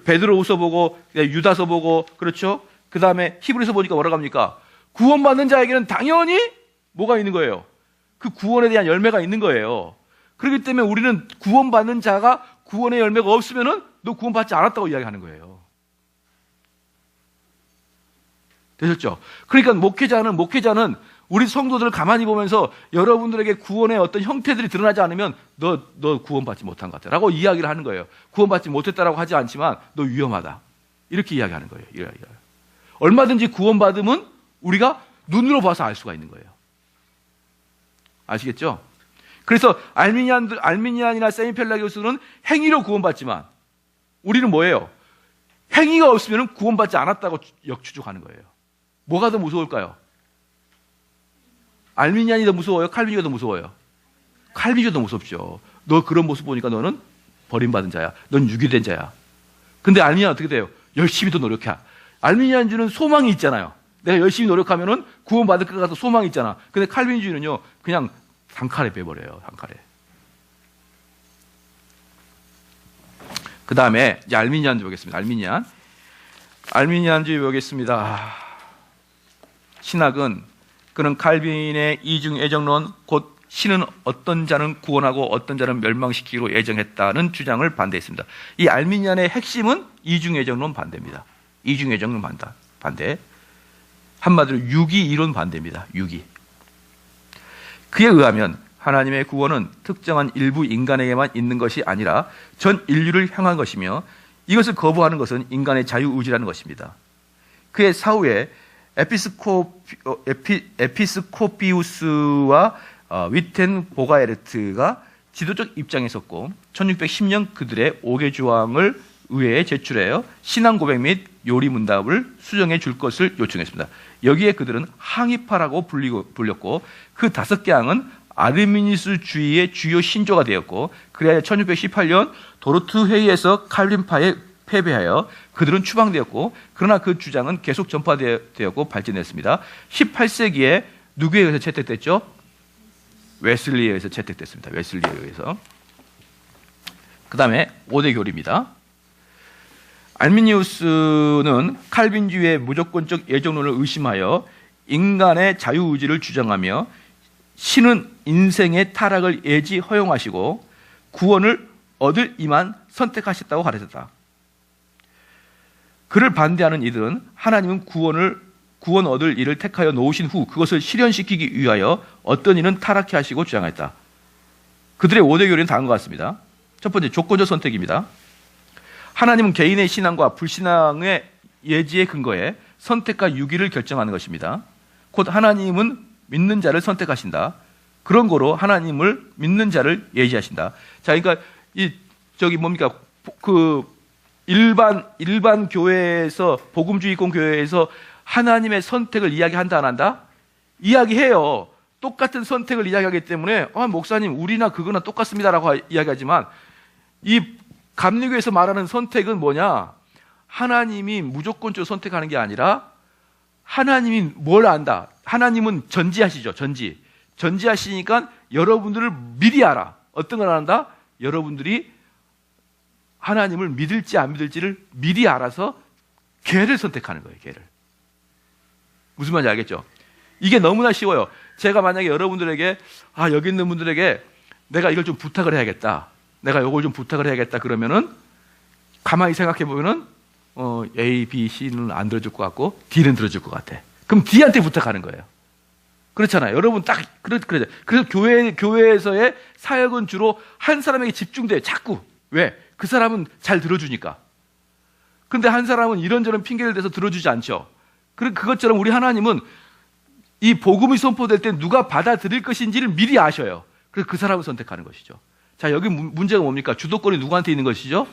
베드로후서 보고 유다서 보고 그렇죠? 그 다음에 히브리서 보니까 뭐라고 합니까? 구원받는 자에게는 당연히 뭐가 있는 거예요? 그 구원에 대한 열매가 있는 거예요. 그렇기 때문에 우리는 구원받는 자가 구원의 열매가 없으면은 너 구원받지 않았다고 이야기하는 거예요. 되셨죠? 그러니까 목회자는 우리 성도들을 가만히 보면서 여러분들에게 구원의 어떤 형태들이 드러나지 않으면 너 구원받지 못한 것 같아 라고 이야기를 하는 거예요. 구원받지 못했다라고 하지 않지만 너 위험하다 이렇게 이야기하는 거예요. 얼마든지 구원받으면 우리가 눈으로 봐서 알 수가 있는 거예요. 아시겠죠? 그래서 알미니안이나 세미펠라기오스는 행위로 구원받지만 우리는 뭐예요? 행위가 없으면 구원받지 않았다고 역추적하는 거예요. 뭐가 더 무서울까요? 알미니안이 더 무서워요? 칼빈주의가 더 무서워요? 칼빈주의가 더 무섭죠. 너 그런 모습 보니까 너는 버림받은 자야. 넌 유기된 자야. 근데 알미니안 어떻게 돼요? 열심히 더 노력해. 알미니안주는 소망이 있잖아요. 내가 열심히 노력하면은 구원받을 것 같아서 소망이 있잖아. 근데 칼빈주의는요, 그냥 단칼에 빼버려요. 단칼에. 그 다음에 이제 알미니안주의 보겠습니다. 알미니안주의 보겠습니다. 신학은 그는 칼빈의 이중애정론, 곧 신은 어떤 자는 구원하고 어떤 자는 멸망시키기로 예정했다는 주장을 반대했습니다. 이 알미니안의 핵심은 이중애정론 반대입니다. 이중애정론 반대. 한마디로 유기 이론 반대입니다. 유기. 그에 의하면 하나님의 구원은 특정한 일부 인간에게만 있는 것이 아니라 전 인류를 향한 것이며 이것을 거부하는 것은 인간의 자유의지라는 것입니다. 그의 사후에 에피스코피우스와 위텐 보가에르트가 지도적 입장에 섰고 1610년 그들의 5개 조항을 의회에 제출하여 신앙 고백 및 요리 문답을 수정해 줄 것을 요청했습니다. 여기에 그들은 항의파라고 불렸고 그 5개 항은 아르미니스주의의 주요 신조가 되었고, 그래야 1618년 도르트 회의에서 칼빈파에 패배하여 그들은 추방되었고, 그러나 그 주장은 계속 전파되었고 발전했습니다. 18세기에 누구에 의해서 채택됐죠? 웨슬리에 의해서 채택됐습니다. 웨슬리에 의해서. 그 다음에 5대 교리입니다. 알미니우스는 칼빈주의의 무조건적 예정론을 의심하여 인간의 자유의지를 주장하며 신은 인생의 타락을 예지 허용하시고 구원을 얻을 이만 선택하셨다고 가르쳤다. 그를 반대하는 이들은 하나님은 구원 얻을 일을 택하여 놓으신 후 그것을 실현시키기 위하여 어떤 일은 타락해 하시고 주장했다. 그들의 5대 교리는 다음과 같습니다. 첫 번째, 조건적 선택입니다. 하나님은 개인의 신앙과 불신앙의 예지에 근거해 선택과 유기를 결정하는 것입니다. 곧 하나님은 믿는 자를 선택하신다. 그런 거로 하나님을 믿는 자를 예지하신다. 자, 그러니까 일반 교회에서 복음주의권 교회에서 하나님의 선택을 이야기한다 안 한다? 이야기해요. 똑같은 선택을 이야기하기 때문에 목사님 우리나 그거나 똑같습니다라고 이야기하지만 이 감리교에서 말하는 선택은 뭐냐? 하나님이 무조건적으로 선택하는 게 아니라 하나님이 뭘 안다? 하나님은 전지하시죠. 전지하시니까 여러분들을 미리 알아. 어떤 걸 안다? 여러분들이 하나님을 믿을지 안 믿을지를 미리 알아서 걔를 선택하는 거예요. 걔를. 무슨 말인지 알겠죠? 이게 너무나 쉬워요. 제가 만약에 여러분들에게 여기 있는 분들에게 내가 이걸 좀 부탁을 해야겠다. 내가 이걸 좀 부탁을 해야겠다 그러면은 가만히 생각해 보면은 A, B, C는 안 들어줄 것 같고 D는 들어줄 것 같아. 그럼 D한테 부탁하는 거예요. 그렇잖아요. 여러분 딱 그래서 교회에서의 사역은 주로 한 사람에게 집중돼. 자꾸. 왜? 그 사람은 잘 들어주니까. 근데 한 사람은 이런저런 핑계를 대서 들어주지 않죠. 그것처럼 우리 하나님은 이 복음이 선포될 때 누가 받아들일 것인지를 미리 아셔요. 그래서 그 사람을 선택하는 것이죠. 자, 여기 문제가 뭡니까? 주도권이 누구한테 있는 것이죠?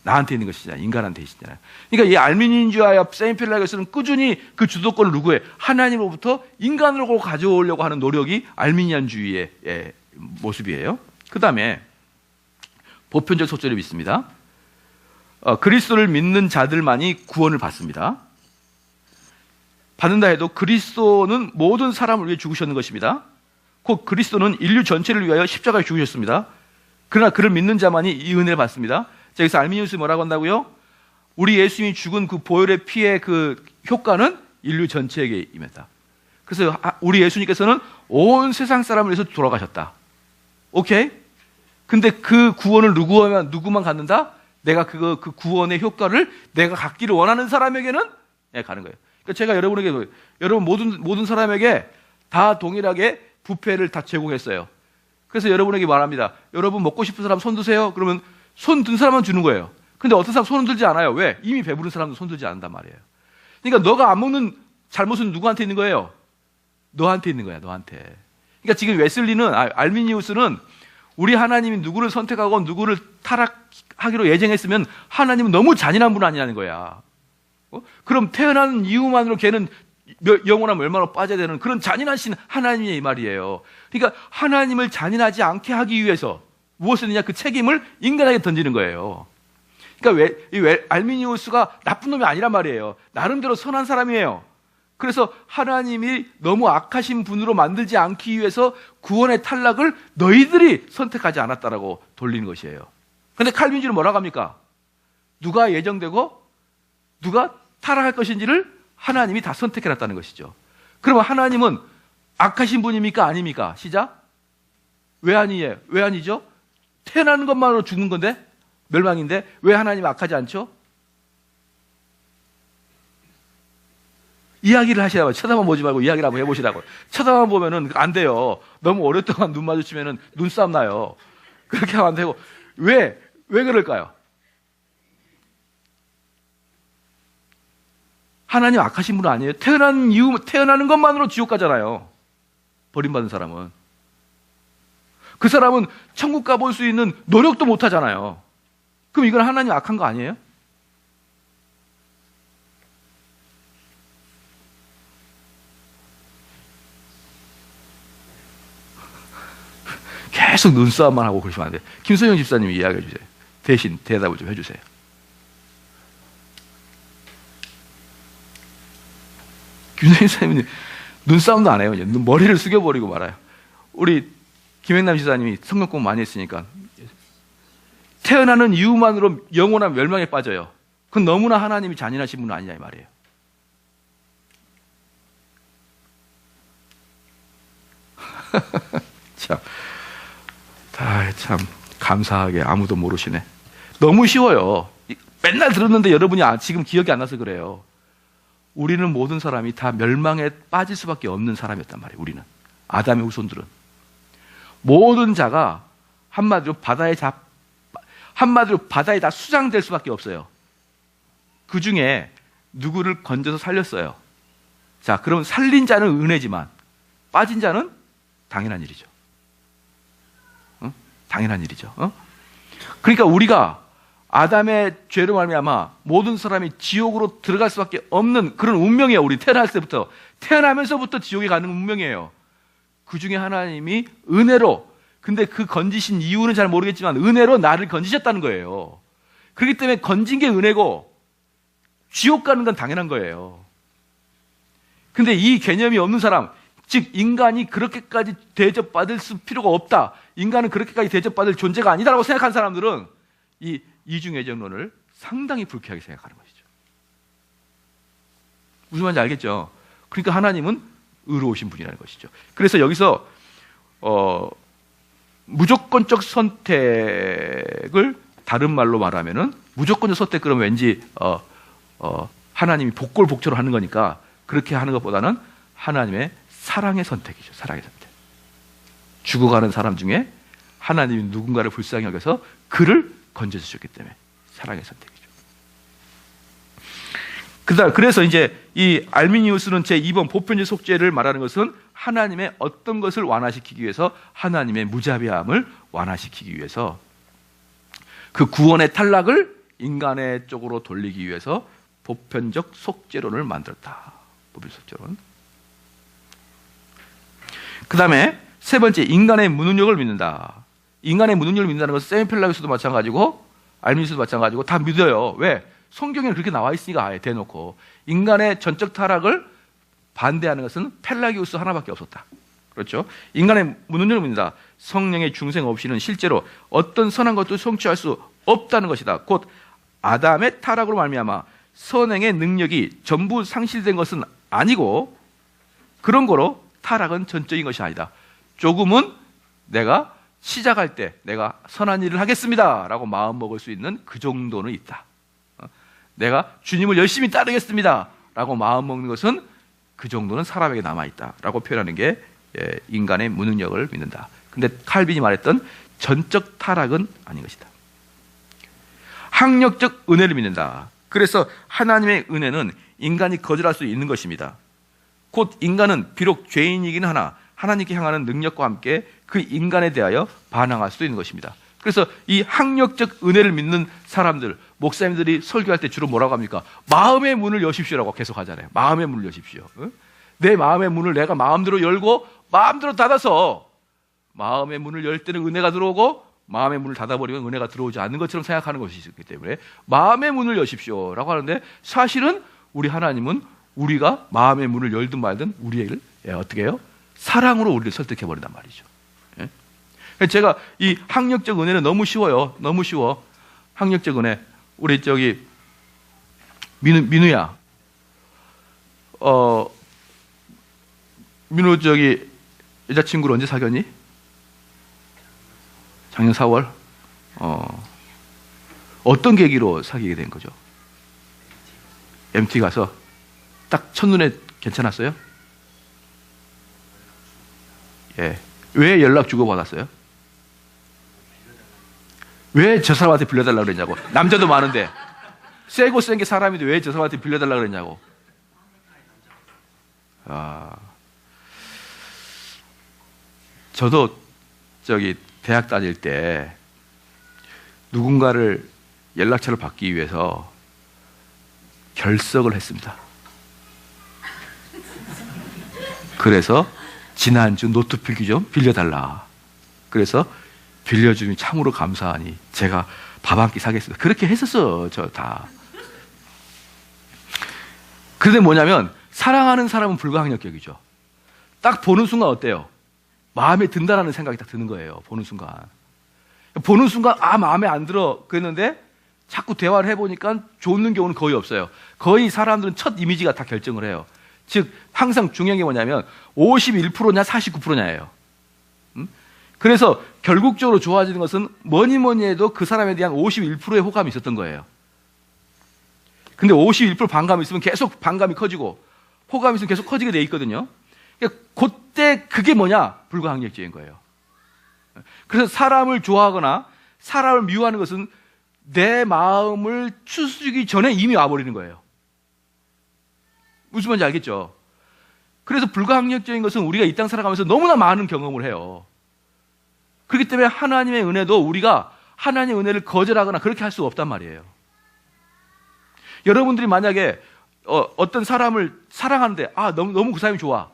나한테 있는 것이잖아요. 인간한테 있잖아요. 그러니까 이 알미니주의와 세인필라교에서는 꾸준히 그 주도권을 누구에? 하나님으로부터 인간으로 가져오려고 하는 노력이 알미니안주의의 모습이에요. 그 다음에 보편적 속죄를 믿습니다. 그리스도를 믿는 자들만이 구원을 받습니다. 받는다 해도 그리스도는 모든 사람을 위해 죽으셨는 것입니다. 곧 그리스도는 인류 전체를 위하여 십자가에 죽으셨습니다. 그러나 그를 믿는 자만이 이 은혜를 받습니다. 자, 여기서 알미니우스 뭐라고 한다고요? 우리 예수님이 죽은 그 보혈의 피의 그 효과는 인류 전체에게 임했다. 그래서 우리 예수님께서는 온 세상 사람을 위해서 돌아가셨다. 오케이? 근데 그 구원을 누구만 갖는다? 내가 그 구원의 효과를 내가 갖기를 원하는 사람에게는 가는 거예요. 그러니까 제가 여러분 모든 사람에게 다 동일하게 뷔페를 다 제공했어요. 그래서 여러분에게 말합니다. 여러분 먹고 싶은 사람 손 드세요. 그러면 손 든 사람만 주는 거예요. 근데 어떤 사람 손은 들지 않아요. 왜? 이미 배부른 사람도 손 들지 않는단 말이에요. 그러니까 너가 안 먹는 잘못은 누구한테 있는 거예요? 너한테 있는 거야, 너한테. 그러니까 지금 웨슬리는, 알미니우스는 우리 하나님이 누구를 선택하고 누구를 타락하기로 예정했으면 하나님은 너무 잔인한 분 아니냐는 거야. 그럼 태어난 이유만으로 걔는 영원한 멸망으로 빠져야 되는 그런 잔인하신 하나님의 이 말이에요. 그러니까 하나님을 잔인하지 않게 하기 위해서 무엇을 했느냐? 그 책임을 인간에게 던지는 거예요. 그러니까 알미니우스가 나쁜 놈이 아니란 말이에요. 나름대로 선한 사람이에요. 그래서 하나님이 너무 악하신 분으로 만들지 않기 위해서 구원의 탈락을 너희들이 선택하지 않았다라고 돌리는 것이에요. 그런데 칼빈주의는 뭐라고 합니까? 누가 예정되고 누가 타락할 것인지를 하나님이 다 선택해놨다는 것이죠. 그러면 하나님은 악하신 분입니까? 아닙니까? 시작. 왜 아니죠? 태어나는 것만으로 죽는 건데, 멸망인데 왜 하나님은 악하지 않죠? 이야기를 하시라고. 쳐다만 보지 말고 이야기를 한번 해보시라고. 쳐다만 보면은 안 돼요. 너무 오랫동안 눈 마주치면은 눈싸움 나요. 그렇게 하면 안 되고. 왜 그럴까요? 하나님 악하신 분은 아니에요. 태어나는 것만으로 지옥 가잖아요. 버림받은 사람은. 그 사람은 천국 가볼 수 있는 노력도 못 하잖아요. 그럼 이건 하나님 악한 거 아니에요? 계속 눈싸움만 하고 그러시면 안 돼요. 김소영 집사님이 이야기해 주세요. 대신 대답을 좀 해주세요. 김소영 집사님은 눈싸움도 안 해요. 머리를 숙여버리고 말아요. 우리 김행남 집사님이 성경 공부 많이 했으니까 태어나는 이유만으로 영원한 멸망에 빠져요. 그건 너무나 하나님이 잔인하신 분은 아니냐 이 말이에요. 참 감사하게 아무도 모르시네. 너무 쉬워요. 맨날 들었는데 여러분이 지금 기억이 안 나서 그래요. 우리는 모든 사람이 다 멸망에 빠질 수밖에 없는 사람이었단 말이에요. 우리는 아담의 후손들은 모든 자가 한마디로 바다에 다 수장될 수밖에 없어요. 그 중에 누구를 건져서 살렸어요. 자, 그럼 살린 자는 은혜지만 빠진 자는 당연한 일이죠. 당연한 일이죠. 그러니까 우리가 아담의 죄로 말미암아 모든 사람이 지옥으로 들어갈 수밖에 없는 그런 운명이에요. 우리 태어나면서부터 지옥에 가는 운명이에요. 그 중에 하나님이 은혜로, 근데 그 건지신 이유는 잘 모르겠지만 은혜로 나를 건지셨다는 거예요. 그렇기 때문에 건진 게 은혜고 지옥 가는 건 당연한 거예요. 근데 이 개념이 없는 사람, 즉 인간이 그렇게까지 대접받을 필요가 없다, 인간은 그렇게까지 대접받을 존재가 아니다라고 생각하는 사람들은 이 이중애정론을 상당히 불쾌하게 생각하는 것이죠. 무슨 말인지 알겠죠? 그러니까 하나님은 의로우신 분이라는 것이죠. 그래서 여기서 무조건적 선택을 다른 말로 말하면은 무조건적 선택, 그러면 왠지 하나님이 복골복초로 하는 거니까 그렇게 하는 것보다는 하나님의 사랑의 선택이죠. 사랑의 선택. 죽어가는 사람 중에 하나님이 누군가를 불쌍히 여겨서 그를 건져주셨기 때문에 사랑의 선택이죠. 그래서 이제 이 알미니우스는 제2번 보편적 속죄를 말하는 것은 하나님의 어떤 것을 완화시키기 위해서, 하나님의 무자비함을 완화시키기 위해서, 그 구원의 탈락을 인간의 쪽으로 돌리기 위해서 보편적 속죄론을 만들었다. 보편적 속죄론. 그 다음에 세 번째, 인간의 무능력을 믿는다. 인간의 무능력을 믿는다는 것은 세미펠라기스도 마찬가지고 알미니우스도 마찬가지고 다 믿어요. 왜? 성경에는 그렇게 나와 있으니까 아예 대놓고. 인간의 전적 타락을 반대하는 것은 펠라기우스 하나밖에 없었다. 그렇죠? 인간의 무능력을 믿는다. 성령의 중생 없이는 실제로 어떤 선한 것도 성취할 수 없다는 것이다. 곧 아담의 타락으로 말미암아 선행의 능력이 전부 상실된 것은 아니고, 그런 거로 타락은 전적인 것이 아니다. 조금은 내가 시작할 때 내가 선한 일을 하겠습니다 라고 마음 먹을 수 있는 그 정도는 있다. 내가 주님을 열심히 따르겠습니다 라고 마음 먹는 것은 그 정도는 사람에게 남아있다 라고 표현하는 게 인간의 무능력을 믿는다. 근데 칼빈이 말했던 전적 타락은 아닌 것이다. 학력적 은혜를 믿는다. 그래서 하나님의 은혜는 인간이 거절할 수 있는 것입니다. 곧 인간은 비록 죄인이긴 하나 하나님께 향하는 능력과 함께 그 인간에 대하여 반항할 수도 있는 것입니다. 그래서 이 학력적 은혜를 믿는 사람들, 목사님들이 설교할 때 주로 뭐라고 합니까? 마음의 문을 여십시오라고 계속 하잖아요. 마음의 문을 여십시오. 내 마음의 문을 내가 마음대로 열고 마음대로 닫아서, 마음의 문을 열 때는 은혜가 들어오고 마음의 문을 닫아버리면 은혜가 들어오지 않는 것처럼 생각하는 것이 있기 때문에 마음의 문을 여십시오라고 하는데, 사실은 우리 하나님은 우리가 마음의 문을 열든 말든 우리를 어떻게 해요? 사랑으로 우리를 설득해버린단 말이죠. 제가 이 학력적 은혜는 너무 쉬워요. 너무 쉬워. 학력적 은혜. 우리 민우야. 민우 여자친구를 언제 사귀었니? 작년 4월. 어떤 계기로 사귀게 된 거죠? MT 가서 딱 첫눈에 괜찮았어요? 예. 왜 연락 주고받았어요? 왜 저 사람한테 빌려달라고 그랬냐고. 남자도 많은데. 세고 센 게 사람인데 왜 저 사람한테 빌려달라고 그랬냐고. 저도 대학 다닐 때 누군가를 연락처를 받기 위해서 결석을 했습니다. 그래서 지난주 노트 필기 좀 빌려달라. 그래서 빌려주니 참으로 감사하니 제가 밥 한 끼 사겠습니다. 그렇게 했었어, 저 다. 그런데 뭐냐면 사랑하는 사람은 불가항력적이죠. 딱 보는 순간 어때요? 마음에 든다라는 생각이 딱 드는 거예요. 보는 순간. 마음에 안 들어 그랬는데 자꾸 대화를 해보니까 좋는 경우는 거의 없어요. 거의 사람들은 첫 이미지가 다 결정을 해요. 즉 항상 중요한 게 뭐냐면 51%냐 49%냐예요. 그래서 결국적으로 좋아지는 것은 뭐니 해도 그 사람에 대한 51%의 호감이 있었던 거예요. 근데 51% 반감이 있으면 계속 반감이 커지고 호감이 있으면 계속 커지게 돼 있거든요. 그러니까 그때 그게 뭐냐? 불가항력적인 거예요. 그래서 사람을 좋아하거나 사람을 미워하는 것은 내 마음을 추스르기 전에 이미 와버리는 거예요. 무슨 말인지 알겠죠? 그래서 불가항력적인 것은 우리가 이 땅 살아가면서 너무나 많은 경험을 해요. 그렇기 때문에 하나님의 은혜도 우리가 하나님의 은혜를 거절하거나 그렇게 할 수가 없단 말이에요. 여러분들이 만약에 어떤 사람을 사랑하는데 너무 그 사람이 좋아.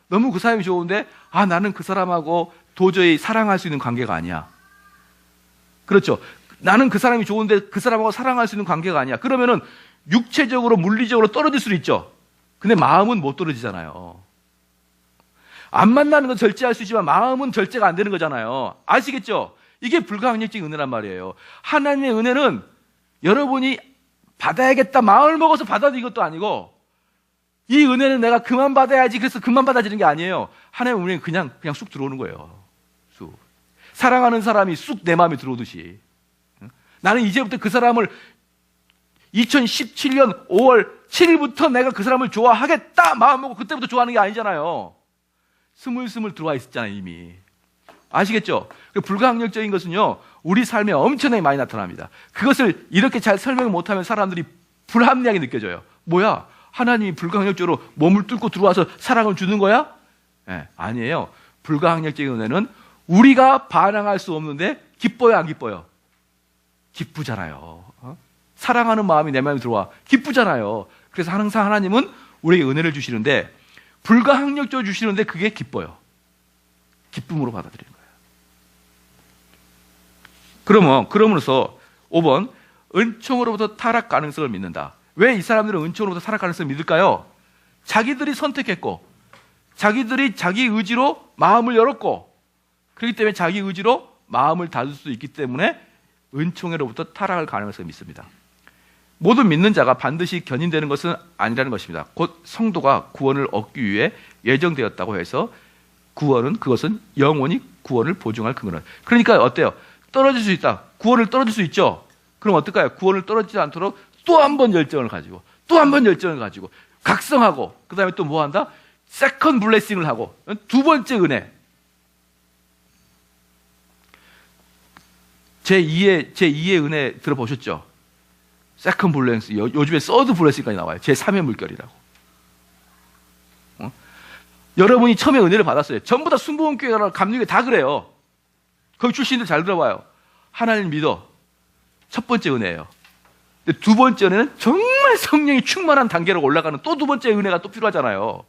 너무 그 사람이 좋은데 나는 그 사람하고 도저히 사랑할 수 있는 관계가 아니야. 그렇죠. 나는 그 사람이 좋은데 그 사람하고 사랑할 수 있는 관계가 아니야. 그러면은 육체적으로 물리적으로 떨어질 수도 있죠. 근데 마음은 못 떨어지잖아요. 안 만나는 건 절제할 수 있지만 마음은 절제가 안 되는 거잖아요. 아시겠죠? 이게 불가항력적인 은혜란 말이에요. 하나님의 은혜는 여러분이 받아야겠다 마음을 먹어서 받아들인 것도 아니고 이 은혜는 내가 그만 받아야지 그래서 그만 받아들이는 게 아니에요. 하나님의 은혜는 그냥 쑥 들어오는 거예요. 쑥. 사랑하는 사람이 쑥 내 마음에 들어오듯이 나는 이제부터 그 사람을 2017년 5월 7일부터 내가 그 사람을 좋아하겠다 마음 먹고 그때부터 좋아하는 게 아니잖아요. 스물스물 들어와 있었잖아요 이미. 아시겠죠? 불가항력적인 것은요 우리 삶에 엄청나게 많이 나타납니다. 그것을 이렇게 잘 설명 못하면 사람들이 불합리하게 느껴져요. 뭐야? 하나님이 불가항력적으로 몸을 뚫고 들어와서 사랑을 주는 거야? 네, 아니에요. 불가항력적인 은혜는 우리가 반항할 수 없는데 기뻐요 안 기뻐요? 기쁘잖아요. 사랑하는 마음이 내 마음에 들어와 기쁘잖아요. 그래서 항상 하나님은 우리에게 은혜를 주시는데 불가항력적으로 주시는데 그게 기뻐요. 기쁨으로 받아들이는 거예요. 그러므로서 5번 은총으로부터 타락 가능성을 믿는다. 왜 이 사람들은 은총으로부터 타락 가능성을 믿을까요? 자기들이 선택했고 자기들이 자기 의지로 마음을 열었고 그렇기 때문에 자기 의지로 마음을 닫을 수 있기 때문에 은총으로부터 타락할 가능성을 믿습니다. 모든 믿는 자가 반드시 견인되는 것은 아니라는 것입니다. 곧 성도가 구원을 얻기 위해 예정되었다고 해서 그것은 영원히 구원을 보증할 근거는. 그러니까 어때요? 떨어질 수 있다. 구원을 떨어질 수 있죠. 그럼 어떨까요? 구원을 떨어지지 않도록 또 한 번 열정을 가지고 또 한 번 열정을 가지고 각성하고 그 다음에 또 뭐 한다? 세컨 블레싱을 하고 두 번째 은혜. 제2의 은혜 들어보셨죠? 세컨 블레싱, 요즘에 서드 블레싱까지 나와요. 제3의 물결이라고. 여러분이 처음에 은혜를 받았어요. 전부 다 순복음교회나 감리교회 다 그래요. 거기 출신들 잘 들어봐요. 하나님 믿어. 첫 번째 은혜예요. 근데 두 번째 은혜는 정말 성령이 충만한 단계로 올라가는 또 두 번째 은혜가 또 필요하잖아요.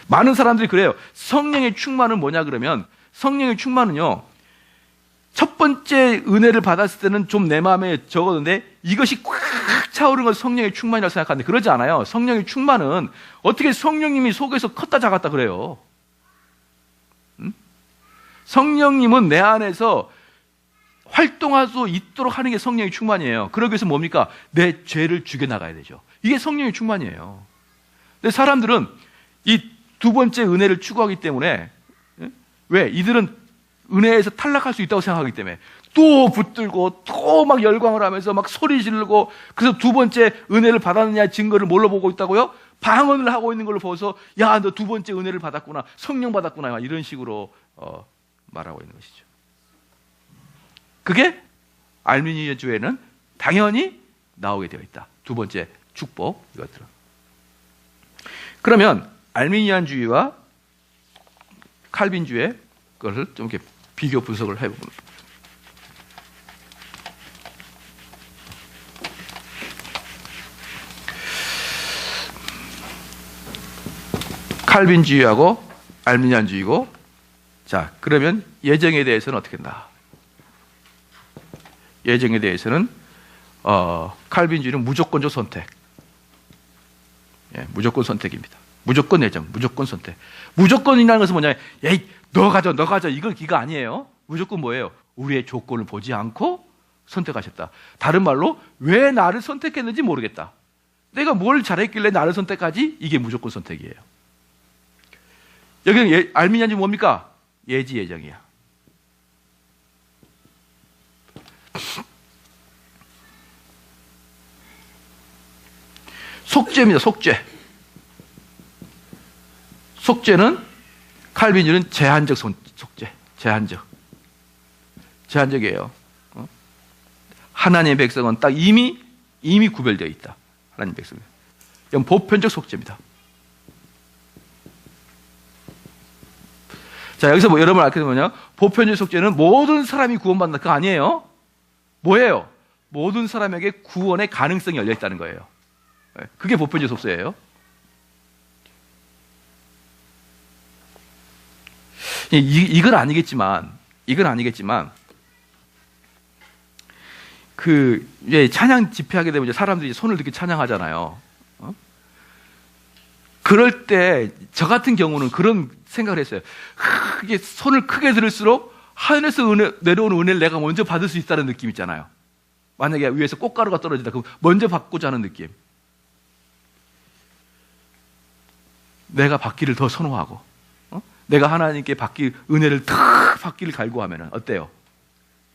많은 사람들이 그래요. 성령의 충만은 뭐냐 그러면 성령의 충만은요. 첫 번째 은혜를 받았을 때는 좀 내 마음에 적었는데 이것이 꽉 차오르는 건 성령의 충만이라고 생각하는데 그러지 않아요. 성령의 충만은 어떻게 성령님이 속에서 컸다 작았다 그래요. 성령님은 내 안에서 활동할 수 있도록 하는 게 성령의 충만이에요. 그러기 위해서 뭡니까? 내 죄를 죽여나가야 되죠. 이게 성령의 충만이에요. 근데 사람들은 이 두 번째 은혜를 추구하기 때문에 왜? 이들은 은혜에서 탈락할 수 있다고 생각하기 때문에 또 붙들고 또 막 열광을 하면서 막 소리 지르고 그래서 두 번째 은혜를 받았느냐의 증거를 뭘로 보고 있다고요? 방언을 하고 있는 걸로 보고서 야, 너 두 번째 은혜를 받았구나. 성령 받았구나. 이런 식으로 말하고 있는 것이죠. 그게 알미니아 주에는 당연히 나오게 되어 있다. 두 번째 축복 이것들은. 그러면 알미니안주의와 칼빈주의 것을 좀 이렇게 비교 분석을 해보면 칼빈주의하고 알미니안주의고 자, 그러면 예정에 대해서는 어떻게 된다? 예정에 대해서는 칼빈주의는 무조건적 선택. 예, 무조건 선택입니다. 무조건 예정, 무조건 선택. 무조건이라는 것은 뭐냐? 에이, 너 가져. 이건 기가 아니에요. 무조건 뭐예요? 우리의 조건을 보지 않고 선택하셨다. 다른 말로 왜 나를 선택했는지 모르겠다. 내가 뭘 잘했길래 나를 선택하지? 이게 무조건 선택이에요. 여기는 알미니안이 뭡니까? 예지 예정이야. 속죄입니다. 속죄는 칼빈주의는 제한적 속죄. 제한적이에요. 하나님의 백성은 딱 이미 구별되어 있다. 하나님 백성은. 이건 보편적 속죄입니다. 자, 여기서 뭐 여러분 알게 되면요, 보편적 속죄는 모든 사람이 구원받는다. 그거 아니에요. 뭐예요? 모든 사람에게 구원의 가능성이 열려 있다는 거예요. 그게 보편적 속죄예요. 이건 아니겠지만 이제 찬양 집회하게 되면 이제 사람들이 손을 이렇게 찬양하잖아요. 그럴 때 저 같은 경우는 그런 생각을 했어요. 이게 손을 크게 들을수록 하늘에서 내려오는 은혜를 내가 먼저 받을 수 있다는 느낌 있잖아요. 만약에 위에서 꽃가루가 떨어진다, 그럼 먼저 받고자 하는 느낌. 내가 받기를 더 선호하고, 내가 하나님께 은혜를 더 받기를 갈구하면 어때요?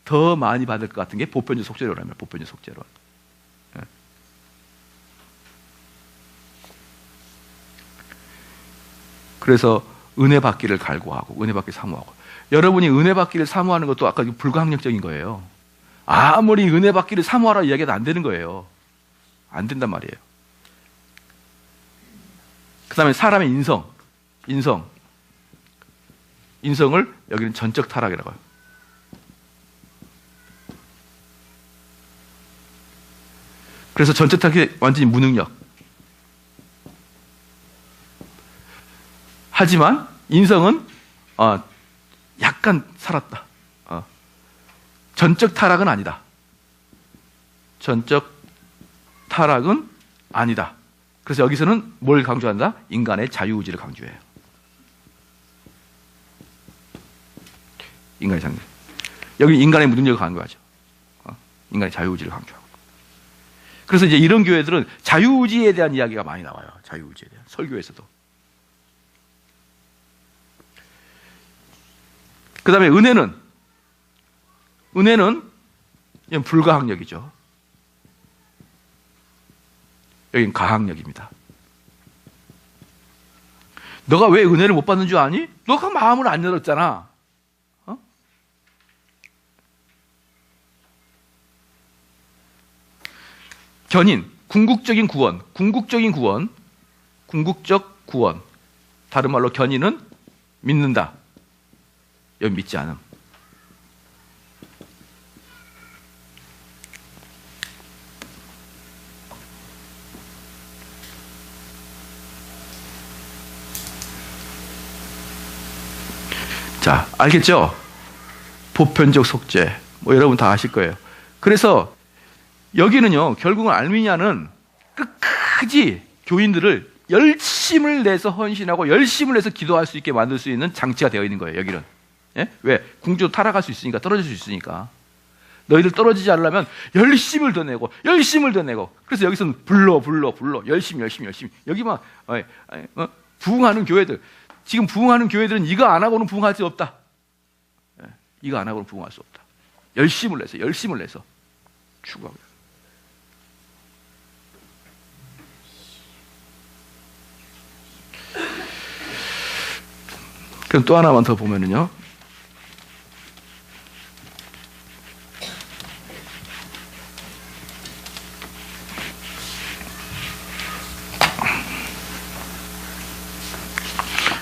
더 많이 받을 것 같은 게 보편적 속죄로라면 보편적 속죄로. 그래서 은혜 받기를 갈구하고 은혜 받기를 사모하고. 여러분이 은혜 받기를 사모하는 것도 아까 불가항력적인 거예요. 아무리 은혜 받기를 사모하라 이야기해도 안 되는 거예요. 안 된단 말이에요. 그 다음에 사람의 인성을 여기는 전적 타락이라고 해요. 그래서 전적 타락이 완전히 무능력. 하지만 인성은 약간 살았다. 전적 타락은 아니다. 전적 타락은 아니다. 그래서 여기서는 뭘 강조한다? 인간의 자유의지를 강조해요. 인간의 자유. 여기 인간의 무능력을 강조하죠. 인간의 자유의지를 강조하고. 그래서 이제 이런 교회들은 자유의지에 대한 이야기가 많이 나와요. 자유의지에 대한 설교에서도. 그 다음에 은혜는 불가항력이죠. 여긴 가항력입니다. 너가 왜 은혜를 못 받는 줄 아니? 너가 마음을 안 열었잖아. 견인, 궁극적 구원. 다른 말로 견인은 믿는다. 여기 믿지 않음. 자, 알겠죠? 보편적 속죄. 여러분 다 아실 거예요. 그래서 여기는요, 결국은 알미니아는 끝까지 교인들을 열심을 내서 헌신하고 열심을 내서 기도할 수 있게 만들 수 있는 장치가 되어 있는 거예요, 여기는. 예? 왜? 궁지로 타락할 수 있으니까, 떨어질 수 있으니까. 너희들 떨어지지 않으려면 열심을 더 내고. 그래서 여기서는 불러. 열심히. 여기만, 부흥하는 교회들. 지금 부흥하는 교회들은 이거 안 하고는 부흥할 수 없다. 이거 안 하고는 부흥할 수 없다. 열심을 내서. 추구하고. 그럼 또 하나만 더 보면은요.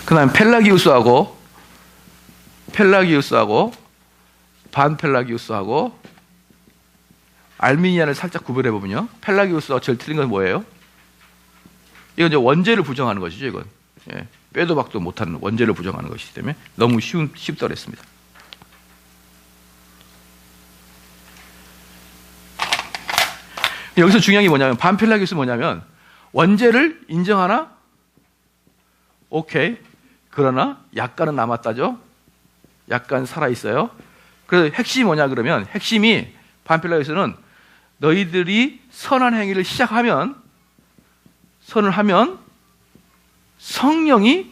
그 다음에 펠라기우스하고 반펠라기우스하고 알미니안을 살짝 구별해 보면요. 펠라기우스가 제일 틀린 건 뭐예요? 이건 이제 원죄를 부정하는 것이죠, 이건. 예. 빼도 박도 못하는 원죄를 부정하는 것이기 때문에 너무 쉽다 그랬습니다. 여기서 중요한 게 뭐냐면, 반펠라기우스 뭐냐면, 원죄를 인정하나? 오케이. 그러나 약간은 남았다죠. 약간 살아있어요. 그래서 핵심이 뭐냐 그러면, 핵심이 반펠라기우스는 너희들이 선한 행위를 시작하면, 선을 하면 성령이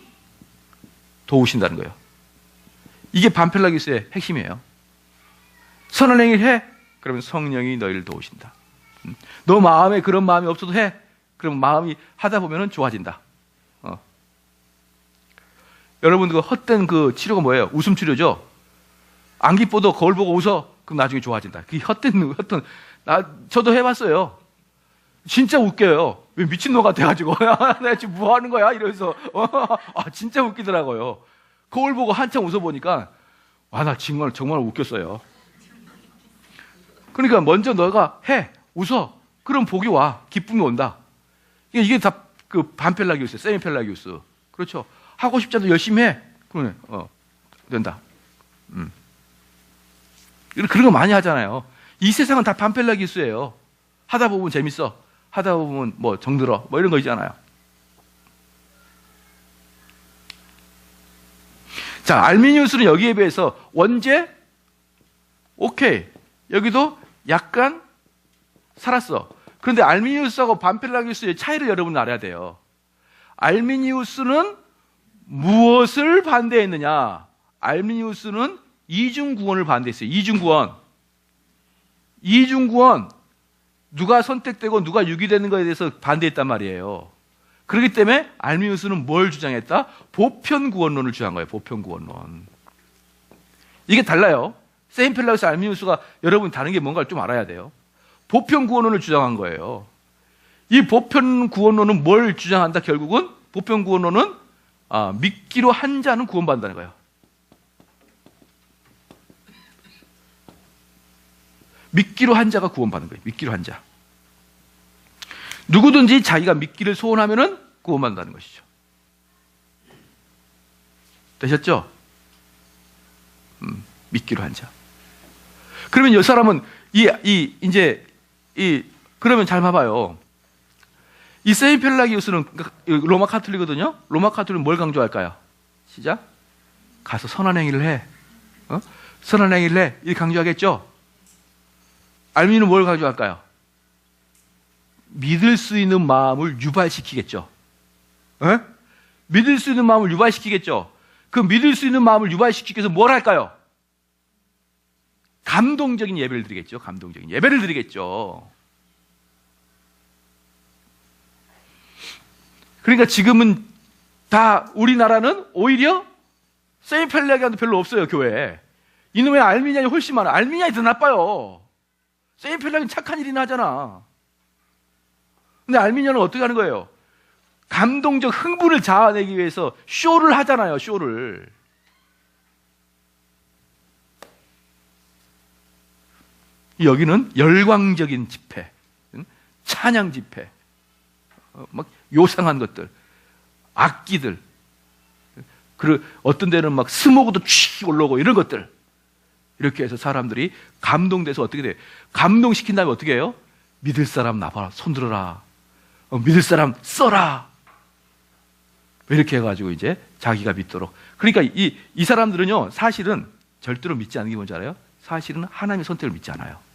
도우신다는 거예요. 이게 반펠라기우스의 핵심이에요. 선한 행위를 해. 그러면 성령이 너희를 도우신다. 너 마음에 그런 마음이 없어도 해. 그러면 마음이 하다 보면은 좋아진다. 여러분 그 헛된 그 치료가 뭐예요? 웃음 치료죠. 안 기뻐도 거울 보고 웃어. 그럼 나중에 좋아진다. 그게 헛된 저도 해봤어요. 진짜 웃겨요. 왜 미친놈 같아가지고 내가 지금 뭐 하는 거야? 이러면서 진짜 웃기더라고요. 거울 보고 한참 웃어보니까 나 정말 웃겼어요. 그러니까 먼저 너가 해. 웃어. 그럼 복이 와. 기쁨이 온다. 이게 다 그 반펠라기우스, 세미펠라기우스. 그렇죠. 하고 싶지 않아도 열심히 해. 그러네. 된다. 그런 거 많이 하잖아요. 이 세상은 다 반펠라기우스예요. 하다 보면 재밌어. 하다 보면 뭐 정들어. 뭐 이런 거 있잖아요. 자, 알미니우스는 여기에 비해서 원죄? 오케이. 여기도 약간 살았어. 그런데 알미니우스하고 반펠라기우스의 차이를 여러분은 알아야 돼요. 알미니우스는 무엇을 반대했느냐? 알미니우스는 이중구원을 반대했어요. 이중구원. 누가 선택되고 누가 유기되는 것에 대해서 반대했단 말이에요. 그렇기 때문에 알미니우스는 뭘 주장했다? 보편구원론을 주장한 거예요. 보편구원론. 이게 달라요. 세미펠라기우스, 알미니우스가 여러분 다른 게 뭔가를 좀 알아야 돼요. 보편구원론을 주장한 거예요. 이 보편구원론은 뭘 주장한다? 결국은 보편구원론은 믿기로 한 자는 구원받는다는 거예요. 믿기로 한 자가 구원받는 거예요. 믿기로 한 자. 누구든지 자기가 믿기를 소원하면은 구원받는다는 것이죠. 되셨죠? 믿기로 한 자. 그러면 이 사람은 그러면 잘 봐봐요. 이 세미펠라기우스는 로마 카톨릭이거든요. 로마 카톨릭은 뭘 강조할까요? 시작. 가서 선한 행위를 해. 선한 행위를 해. 이렇게 강조하겠죠. 알미니우스는 뭘 강조할까요? 믿을 수 있는 마음을 유발시키겠죠. 믿을 수 있는 마음을 유발시키겠죠. 그 믿을 수 있는 마음을 유발시키기 위해서 뭘 할까요? 감동적인 예배를 드리겠죠. 감동적인 예배를 드리겠죠. 그러니까 지금은 다 우리나라는 오히려 세미펠라기우스도 별로 없어요. 교회에. 이놈의 알미니안이 훨씬 많아. 알미니안이 더 나빠요. 세미펠라기우스는 착한 일이나 하잖아. 근데 알미니안은 어떻게 하는 거예요? 감동적 흥분을 자아내기 위해서 쇼를 하잖아요. 쇼를. 여기는 열광적인 집회, 찬양 집회, 막 요상한 것들, 악기들, 그리고 어떤 데는 막 스모그도 취 올라오고 이런 것들. 이렇게 해서 사람들이 감동돼서 어떻게 돼요? 감동시킨 다음에 어떻게 해요? 믿을 사람 나봐라, 손들어라. 믿을 사람 써라. 이렇게 해가지고 이제 자기가 믿도록. 그러니까 이 사람들은요, 사실은 절대로 믿지 않는 게 뭔지 알아요? 사실은 하나님의 선택을 믿지 않아요.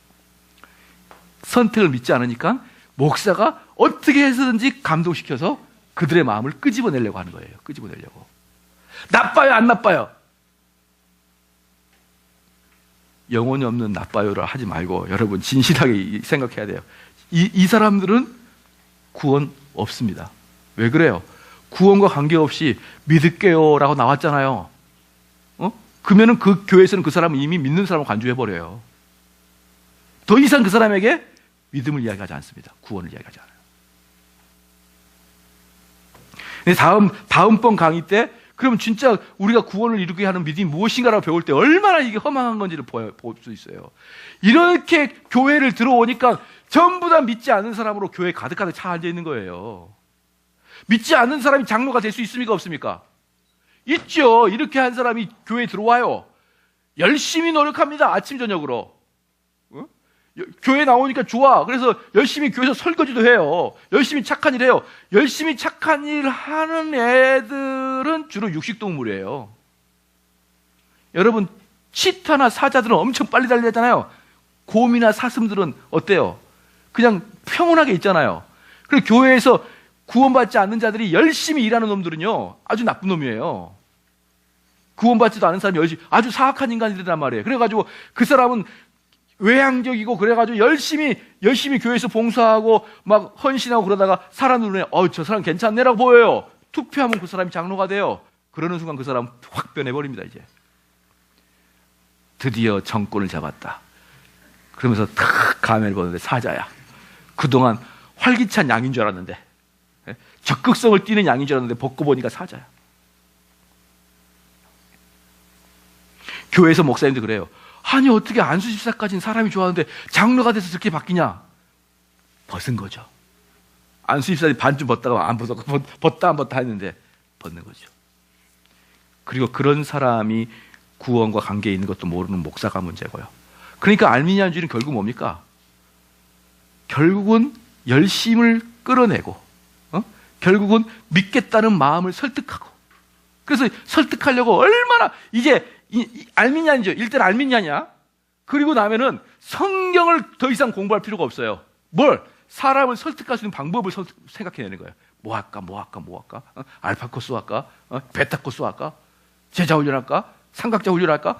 선택을 믿지 않으니까 목사가 어떻게 해서든지 감동시켜서 그들의 마음을 끄집어내려고 하는 거예요. 끄집어내려고. 나빠요, 안 나빠요? 영혼이 없는 나빠요를 하지 말고 여러분 진실하게 생각해야 돼요. 이 사람들은 구원 없습니다. 왜 그래요? 구원과 관계없이 믿을게요 라고 나왔잖아요. 그러면은 그 교회에서는 그 사람은 이미 믿는 사람을 간주해버려요. 더 이상 그 사람에게 믿음을 이야기하지 않습니다. 구원을 이야기하지 않아요. 근데 다음번 강의 때 그럼 진짜 우리가 구원을 이루게 하는 믿음이 무엇인가라고 배울 때 얼마나 이게 허망한 건지를 볼 수 있어요. 이렇게 교회를 들어오니까 전부 다 믿지 않는 사람으로 교회에 가득 차 앉아 있는 거예요. 믿지 않는 사람이 장로가 될 수 있습니까? 없습니까? 있죠. 이렇게 한 사람이 교회에 들어와요. 열심히 노력합니다. 아침 저녁으로. 교회 나오니까 좋아. 그래서 열심히 교회에서 설거지도 해요. 열심히 착한 일 해요. 열심히 착한 일 하는 애들은 주로 육식동물이에요. 여러분, 치타나 사자들은 엄청 빨리 달리잖아요. 곰이나 사슴들은 어때요? 그냥 평온하게 있잖아요. 그리고 교회에서 구원받지 않는 자들이 열심히 일하는 놈들은요, 아주 나쁜 놈이에요. 구원받지도 않은 사람이 열심히, 아주 사악한 인간들이란 말이에요. 그래가지고 그 사람은 외향적이고, 그래가지고 열심히 교회에서 봉사하고 막 헌신하고 그러다가 사람 눈에 저 사람 괜찮네라고 보여요. 투표하면 그 사람이 장로가 돼요. 그러는 순간 그 사람 확 변해버립니다. 이제 드디어 정권을 잡았다. 그러면서 탁 가면을 보는데 사자야. 그동안 활기찬 양인 줄 알았는데, 적극성을 띠는 양인 줄 알았는데 벗고 보니까 사자야. 교회에서 목사님도 그래요. 아니 어떻게 안수 집사까지는 사람이 좋아하는데 장로가 돼서 그렇게 바뀌냐? 벗은 거죠. 안수 집사님 반쯤 벗다가 안 벗었고, 벗다 안 벗다 했는데 벗는 거죠. 그리고 그런 사람이 구원과 관계에 있는 것도 모르는 목사가 문제고요. 그러니까 알미니안주의는 결국 뭡니까? 결국은 열심을 끌어내고, 결국은 믿겠다는 마음을 설득하고, 그래서 설득하려고 얼마나 이제 알미니안이죠. 일단 알미니안이야. 그리고 나면은 성경을 더 이상 공부할 필요가 없어요. 뭘? 사람을 설득할 수 있는 방법을 생각해내는 거예요. 뭐 할까? 알파 코스 할까? 베타 코스 할까? 제자 훈련할까? 삼각자 훈련할까?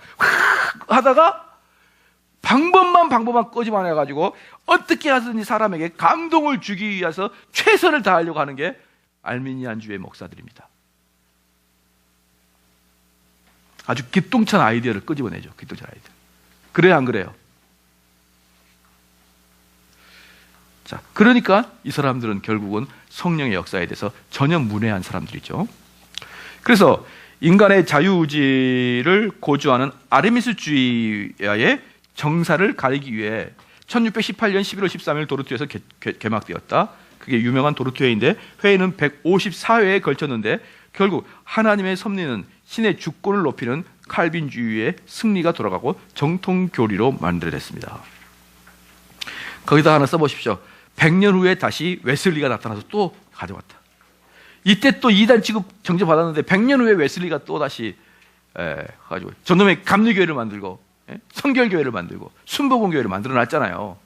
하다가 방법만 꺼지만 해가지고 어떻게 하든지 사람에게 감동을 주기 위해서 최선을 다하려고 하는 게 알미니안주의 목사들입니다. 아주 기똥찬 아이디어를 끄집어내죠. 기똥찬 아이디어. 그래요, 안 그래요? 자, 그러니까 이 사람들은 결국은 성령의 역사에 대해서 전혀 문외한 사람들이죠. 그래서 인간의 자유의지를 고주하는 아르미스주의의 정사를 가리기 위해 1618년 11월 13일 도르투에서 개막되었다. 그게 유명한 도르투회인데, 회의는 154회에 걸쳤는데 결국 하나님의 섭리는 신의 주권을 높이는 칼빈주의의 승리가 돌아가고 정통교리로 만들어냈습니다. 거기다 하나 써보십시오. 100년 후에 다시 웨슬리가 나타나서 또 가져왔다. 이때 또 2단 취급 정죄받았는데 100년 후에 웨슬리가 또 다시 가지고 저놈의 감리교회를 만들고, 성결교회를 만들고 순복음교회를 만들어놨잖아요.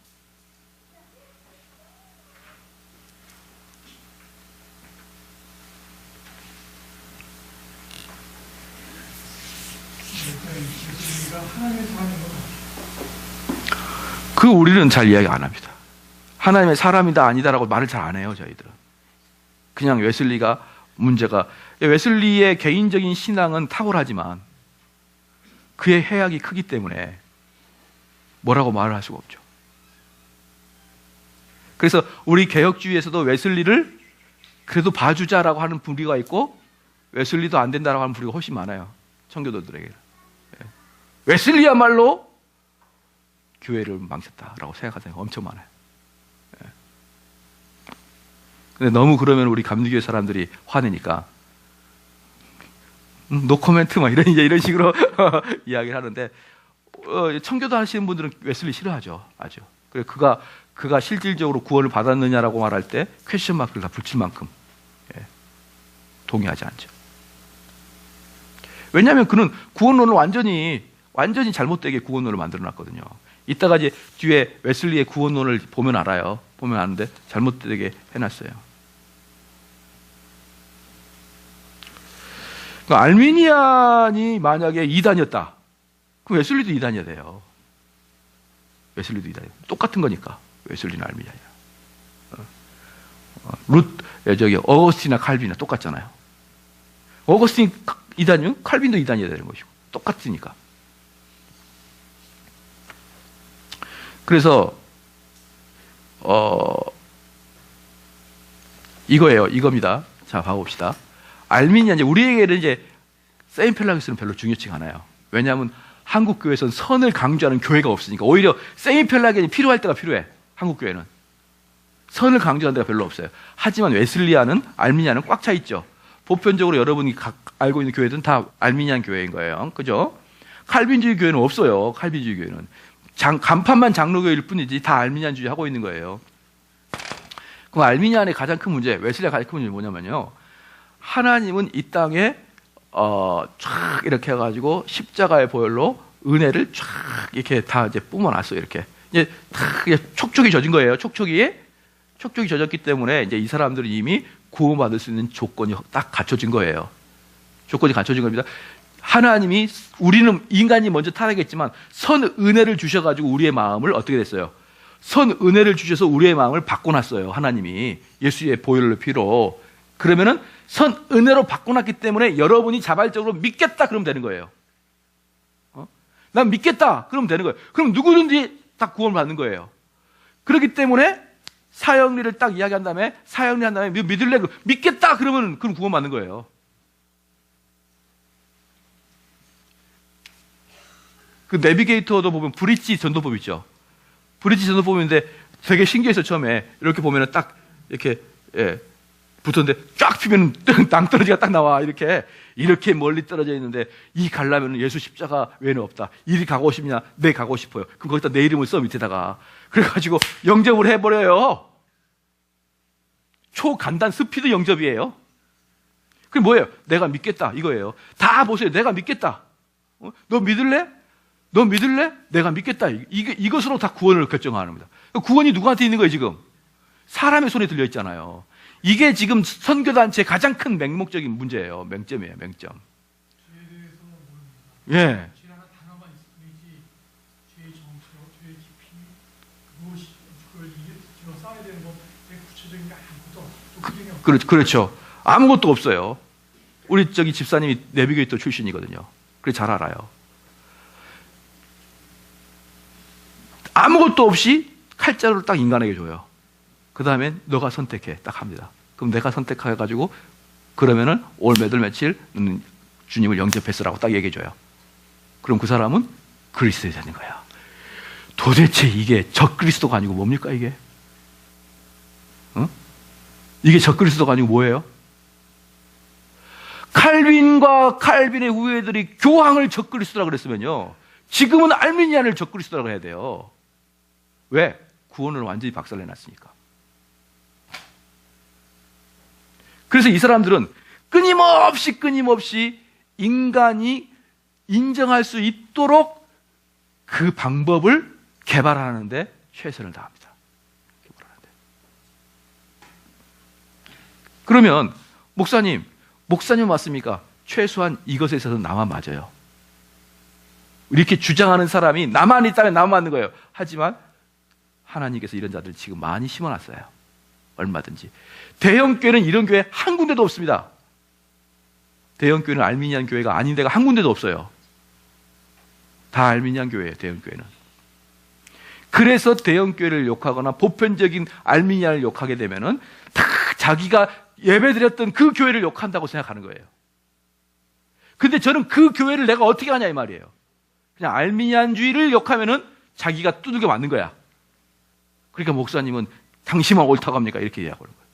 그 우리는 잘 이야기 안 합니다. 하나님의 사람이다 아니다라고 말을 잘 안 해요. 저희들은 그냥 웨슬리가 문제가, 웨슬리의 개인적인 신앙은 탁월하지만 그의 해악이 크기 때문에 뭐라고 말을 할 수가 없죠. 그래서 우리 개혁주의에서도 웨슬리를 그래도 봐주자라고 하는 부류가 있고, 웨슬리도 안 된다라고 하는 부류가 훨씬 많아요. 청교도들에게. 웨슬리야말로 교회를 망쳤다라고 생각하는 사람이 엄청 많아요. 근데 너무 그러면 우리 감리교회 사람들이 화내니까 노코멘트 막 이런 식으로 이야기를 하는데, 청교도 하시는 분들은 웨슬리 싫어하죠. 아주. 그래서 그가 실질적으로 구원을 받았느냐라고 말할 때 퀘스천 마크를 다 붙일 만큼 동의하지 않죠. 왜냐하면 그는 구원론을 완전히 잘못되게 구원론을 만들어놨거든요. 이따가 이제 뒤에 웨슬리의 구원론을 보면 알아요. 보면 아는데 잘못되게 해놨어요. 그러니까 알미니안이 만약에 2단이었다. 그럼 웨슬리도 2단이어야 돼요. 웨슬리도 2단이에요. 똑같은 거니까. 웨슬리는 알미니안이야. 어거스틴이나 칼빈이나 똑같잖아요. 어거스틴 2단이면 칼빈도 2단이어야 되는 것이고. 똑같으니까. 그래서 이겁니다. 자, 봐봅시다. 알미니안, 우리에게는 이제 세미펠라기스는 별로 중요치 않아요. 왜냐하면 한국 교회에서는 선을 강조하는 교회가 없으니까. 오히려 세미펠라기는 필요할 때가 필요해. 한국 교회는 선을 강조하는 데가 별로 없어요. 하지만 웨슬리안은, 알미니안은 꽉 차 있죠. 보편적으로 여러분이 알고 있는 교회들은 다 알미니안 교회인 거예요. 그죠? 칼빈주의 교회는 없어요. 칼빈주의 교회는. 간판만 장로교회일 뿐이지 다 알미니안주의 하고 있는 거예요. 그럼 알미니안의 가장 큰 문제, 웨슬리의 가장 큰 문제는 뭐냐면요. 하나님은 이 땅에 쫙 이렇게 해가지고 십자가의 보혈로 은혜를 쫙 이렇게 다 이제 뿜어놨어요. 이렇게 이제 다 촉촉이 젖은 거예요. 촉촉이 젖었기 때문에 이제 이 사람들은 이미 구원받을 수 있는 조건이 딱 갖춰진 거예요. 조건이 갖춰진 겁니다. 하나님이 우리는 인간이 먼저 타락했지만 선 은혜를 주셔가지고 우리의 마음을 어떻게 됐어요? 선 은혜를 주셔서 우리의 마음을 바꿔놨어요. 하나님이 예수의 보혈로 피로. 그러면은 선 은혜로 바꿔놨기 때문에 여러분이 자발적으로 믿겠다 그러면 되는 거예요. 난 믿겠다 그러면 되는 거예요. 그럼 누구든지 다 구원을 받는 거예요. 그렇기 때문에 사형리를 딱 이야기한 다음에 사형리 한 다음에 믿을래? 믿겠다 그러면 그럼 구원 받는 거예요. 그 내비게이터도 보면 브릿지 전도법 있죠. 브릿지 전도법인데 되게 신기해서 처음에 이렇게 보면은 딱 이렇게 붙었는데 쫙 피면 낭떠러지가 딱 나와. 이렇게 멀리 떨어져 있는데 이 가려면 예수 십자가 외에는 없다. 이리 가고 싶냐? 네 가고 싶어요. 그럼 거기다 내 이름을 써 밑에다가. 그래가지고 영접을 해버려요. 초간단 스피드 영접이에요. 그게 뭐예요? 내가 믿겠다 이거예요. 다 보세요. 내가 믿겠다. 너 믿을래? 너 믿을래? 내가 믿겠다. 이것으로 다 구원을 결정하는 겁니다. 구원이 누구한테 있는 거예요 지금? 사람의 손에 들려 있잖아요. 이게 지금 선교단체의 가장 큰 맹목적인 문제예요. 맹점이에요. 맹점. 죄에 대해서는 모릅니다. 예. 죄라는 단어만 있지 죄의 정체와 죄의 깊이 무엇이 그걸 이겨 쌓아야 되는 건 구체적인 게 아무것도 없고 그렇죠. 아무것도 없어요. 우리 집사님이 내비게이터 출신이거든요. 그래서 잘 알아요. 아무것도 없이 칼자루를 딱 인간에게 줘요. 그 다음엔 너가 선택해 딱 합니다. 그럼 내가 선택해가지고 그러면은 올 몇 월 며칠 주님을 영접했으라고 딱 얘기해줘요. 그럼 그 사람은 그리스도에 되는 거야. 도대체 이게 적그리스도가 아니고 뭡니까 이게? 이게 적그리스도가 아니고 뭐예요? 칼빈과 칼빈의 후예들이 교황을 적그리스도라고 그랬으면요. 지금은 알미니안을 적그리스도라고 해야 돼요. 왜? 구원을 완전히 박살내놨으니까. 그래서 이 사람들은 끊임없이 인간이 인정할 수 있도록 그 방법을 개발하는데 최선을 다합니다. 그러면 목사님 맞습니까? 최소한 이것에 있어서 나만 맞아요. 이렇게 주장하는 사람이 나만 있다면 나만 맞는 거예요. 하지만 하나님께서 이런 자들을 지금 많이 심어놨어요. 얼마든지. 대형교회는 이런 교회 한 군데도 없습니다. 대형교회는 알미니안 교회가 아닌 데가 한 군데도 없어요. 다 알미니안 교회예요. 대형교회는. 그래서 대형교회를 욕하거나 보편적인 알미니안을 욕하게 되면은 다 자기가 예배드렸던 그 교회를 욕한다고 생각하는 거예요. 근데 저는 그 교회를 내가 어떻게 하냐 이 말이에요. 그냥 알미니안주의를 욕하면은 자기가 두들겨 맞는 거야. 그러니까 목사님은 당신만 옳다고 합니까? 이렇게 이야기하는 거예요.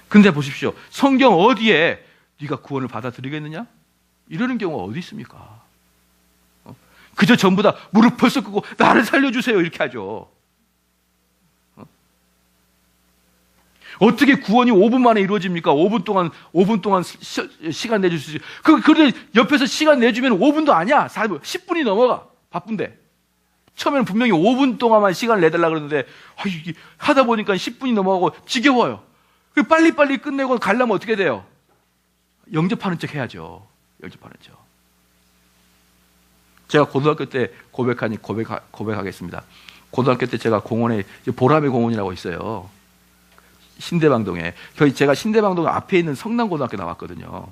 근데 보십시오. 성경 어디에 네가 구원을 받아들이겠느냐? 이러는 경우가 어디 있습니까? 그저 전부 다 무릎 벌써 꿇고 나를 살려주세요 이렇게 하죠. 어떻게 구원이 5분 만에 이루어집니까? 5분 동안 시간 내줄 수 있지. 그런데 옆에서 시간 내주면 5분도 아니야. 10분이 넘어가. 바쁜데. 처음에는 분명히 5분 동안만 시간을 내달라 그러는데 하다 보니까 10분이 넘어가고 지겨워요. 빨리빨리 끝내고 가려면 어떻게 돼요? 영접하는 척 해야죠. 영접하는 척. 제가 고등학교 때 고백하겠습니다. 고등학교 때 제가 공원에 보라매 공원이라고 있어요. 신대방동에. 제가 신대방동 앞에 있는 성남고등학교 나왔거든요.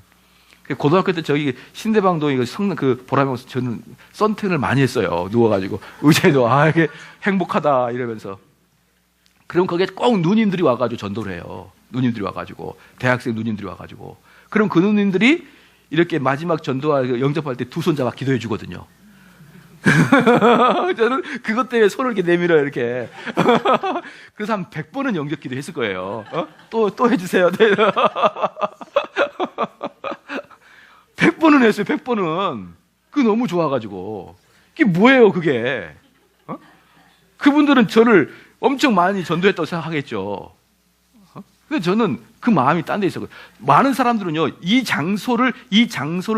고등학교 때 저기 신대방동에 그 보라매 저는 썬텐을 많이 했어요. 누워가지고 의자에 누워 이게 행복하다 이러면서. 그럼 거기에 꼭 누님들이 와가지고 전도를 해요. 누님들이 와가지고 대학생 누님들이 와가지고. 그럼 그 누님들이 이렇게 마지막 전도와 영접할 때 두 손 잡아 기도해 주거든요. 저는 그것 때문에 손을 이렇게 내밀어요, 이렇게. 그래서 한 100번은 영접기도 했을 거예요. 또 해주세요. 100번은 했어요, 100번은. 그게 너무 좋아가지고. 그게 뭐예요, 그게? 그분들은 저를 엄청 많이 전도했다고 생각하겠죠. 근데 저는 그 마음이 딴 데 있어요. 많은 사람들은요, 이 장소를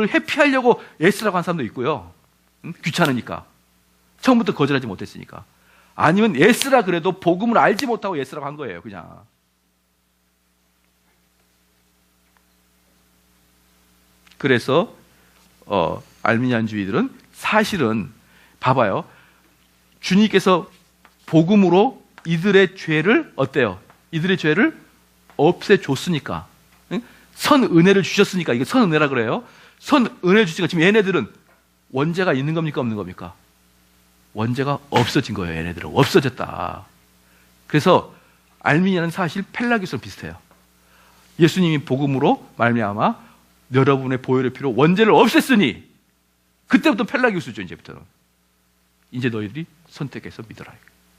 회피하려고 애쓰라고 한 사람도 있고요. 귀찮으니까. 처음부터 거절하지 못했으니까. 아니면 애쓰라 그래도 복음을 알지 못하고 애쓰라고 한 거예요, 그냥. 그래서, 알미니안주의들은 사실은, 봐봐요. 주님께서 복음으로 이들의 죄를, 어때요? 이들의 죄를 없애줬으니까. 선 은혜를 주셨으니까. 이게 선 은혜라 그래요. 선 은혜를 주시니까 지금 얘네들은 원죄가 있는 겁니까? 없는 겁니까? 원죄가 없어진 거예요. 얘네들은. 없어졌다. 그래서 알미니아는 사실 펠라기오스랑 비슷해요. 예수님이 복음으로 말미암아 여러분의 보혈의 피로 원죄를 없앴으니 그때부터 펠라기오스죠. 이제부터는. 이제 너희들이 선택해서 믿어라.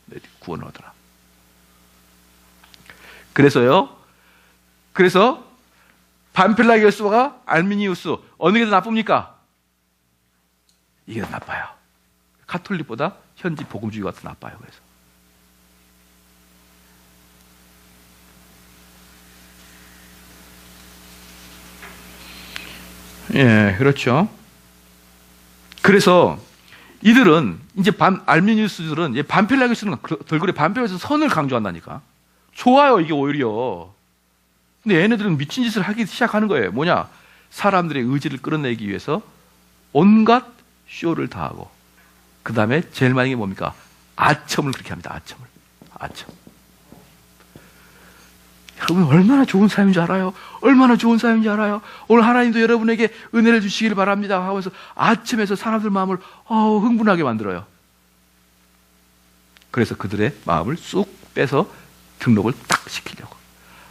너희들이 구원을 얻어라. 그래서 반펠라기오스와 알미니우스 어느 게 더 나쁩니까? 이게 더 나빠요. 카톨릭보다 현지 복음주의가 더 나빠요. 그래서 예, 그렇죠. 그래서 이들은 이제 알미니우스들은 반펠라기오스는 덜 그래. 반펠라기오스 선을 강조한다니까. 좋아요, 이게 오히려. 근데 얘네들은 미친 짓을 하기 시작하는 거예요. 뭐냐? 사람들의 의지를 끌어내기 위해서 온갖 쇼를 다 하고, 그 다음에 제일 많은 게 뭡니까? 아첨을 그렇게 합니다. 아첨. 여러분 얼마나 좋은 삶인 줄 알아요? 얼마나 좋은 삶인 줄 알아요? 오늘 하나님도 여러분에게 은혜를 주시길 바랍니다 하면서 아첨해서 사람들 마음을 흥분하게 만들어요. 그래서 그들의 마음을 쑥 빼서 등록을 딱 시키려고.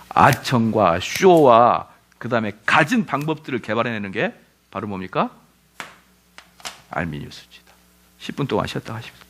아첨과 쇼와 그 다음에 가진 방법들을 개발해내는 게 바로 뭡니까? 알미니우스주의다. 10분 동안 쉬었다 하십시오.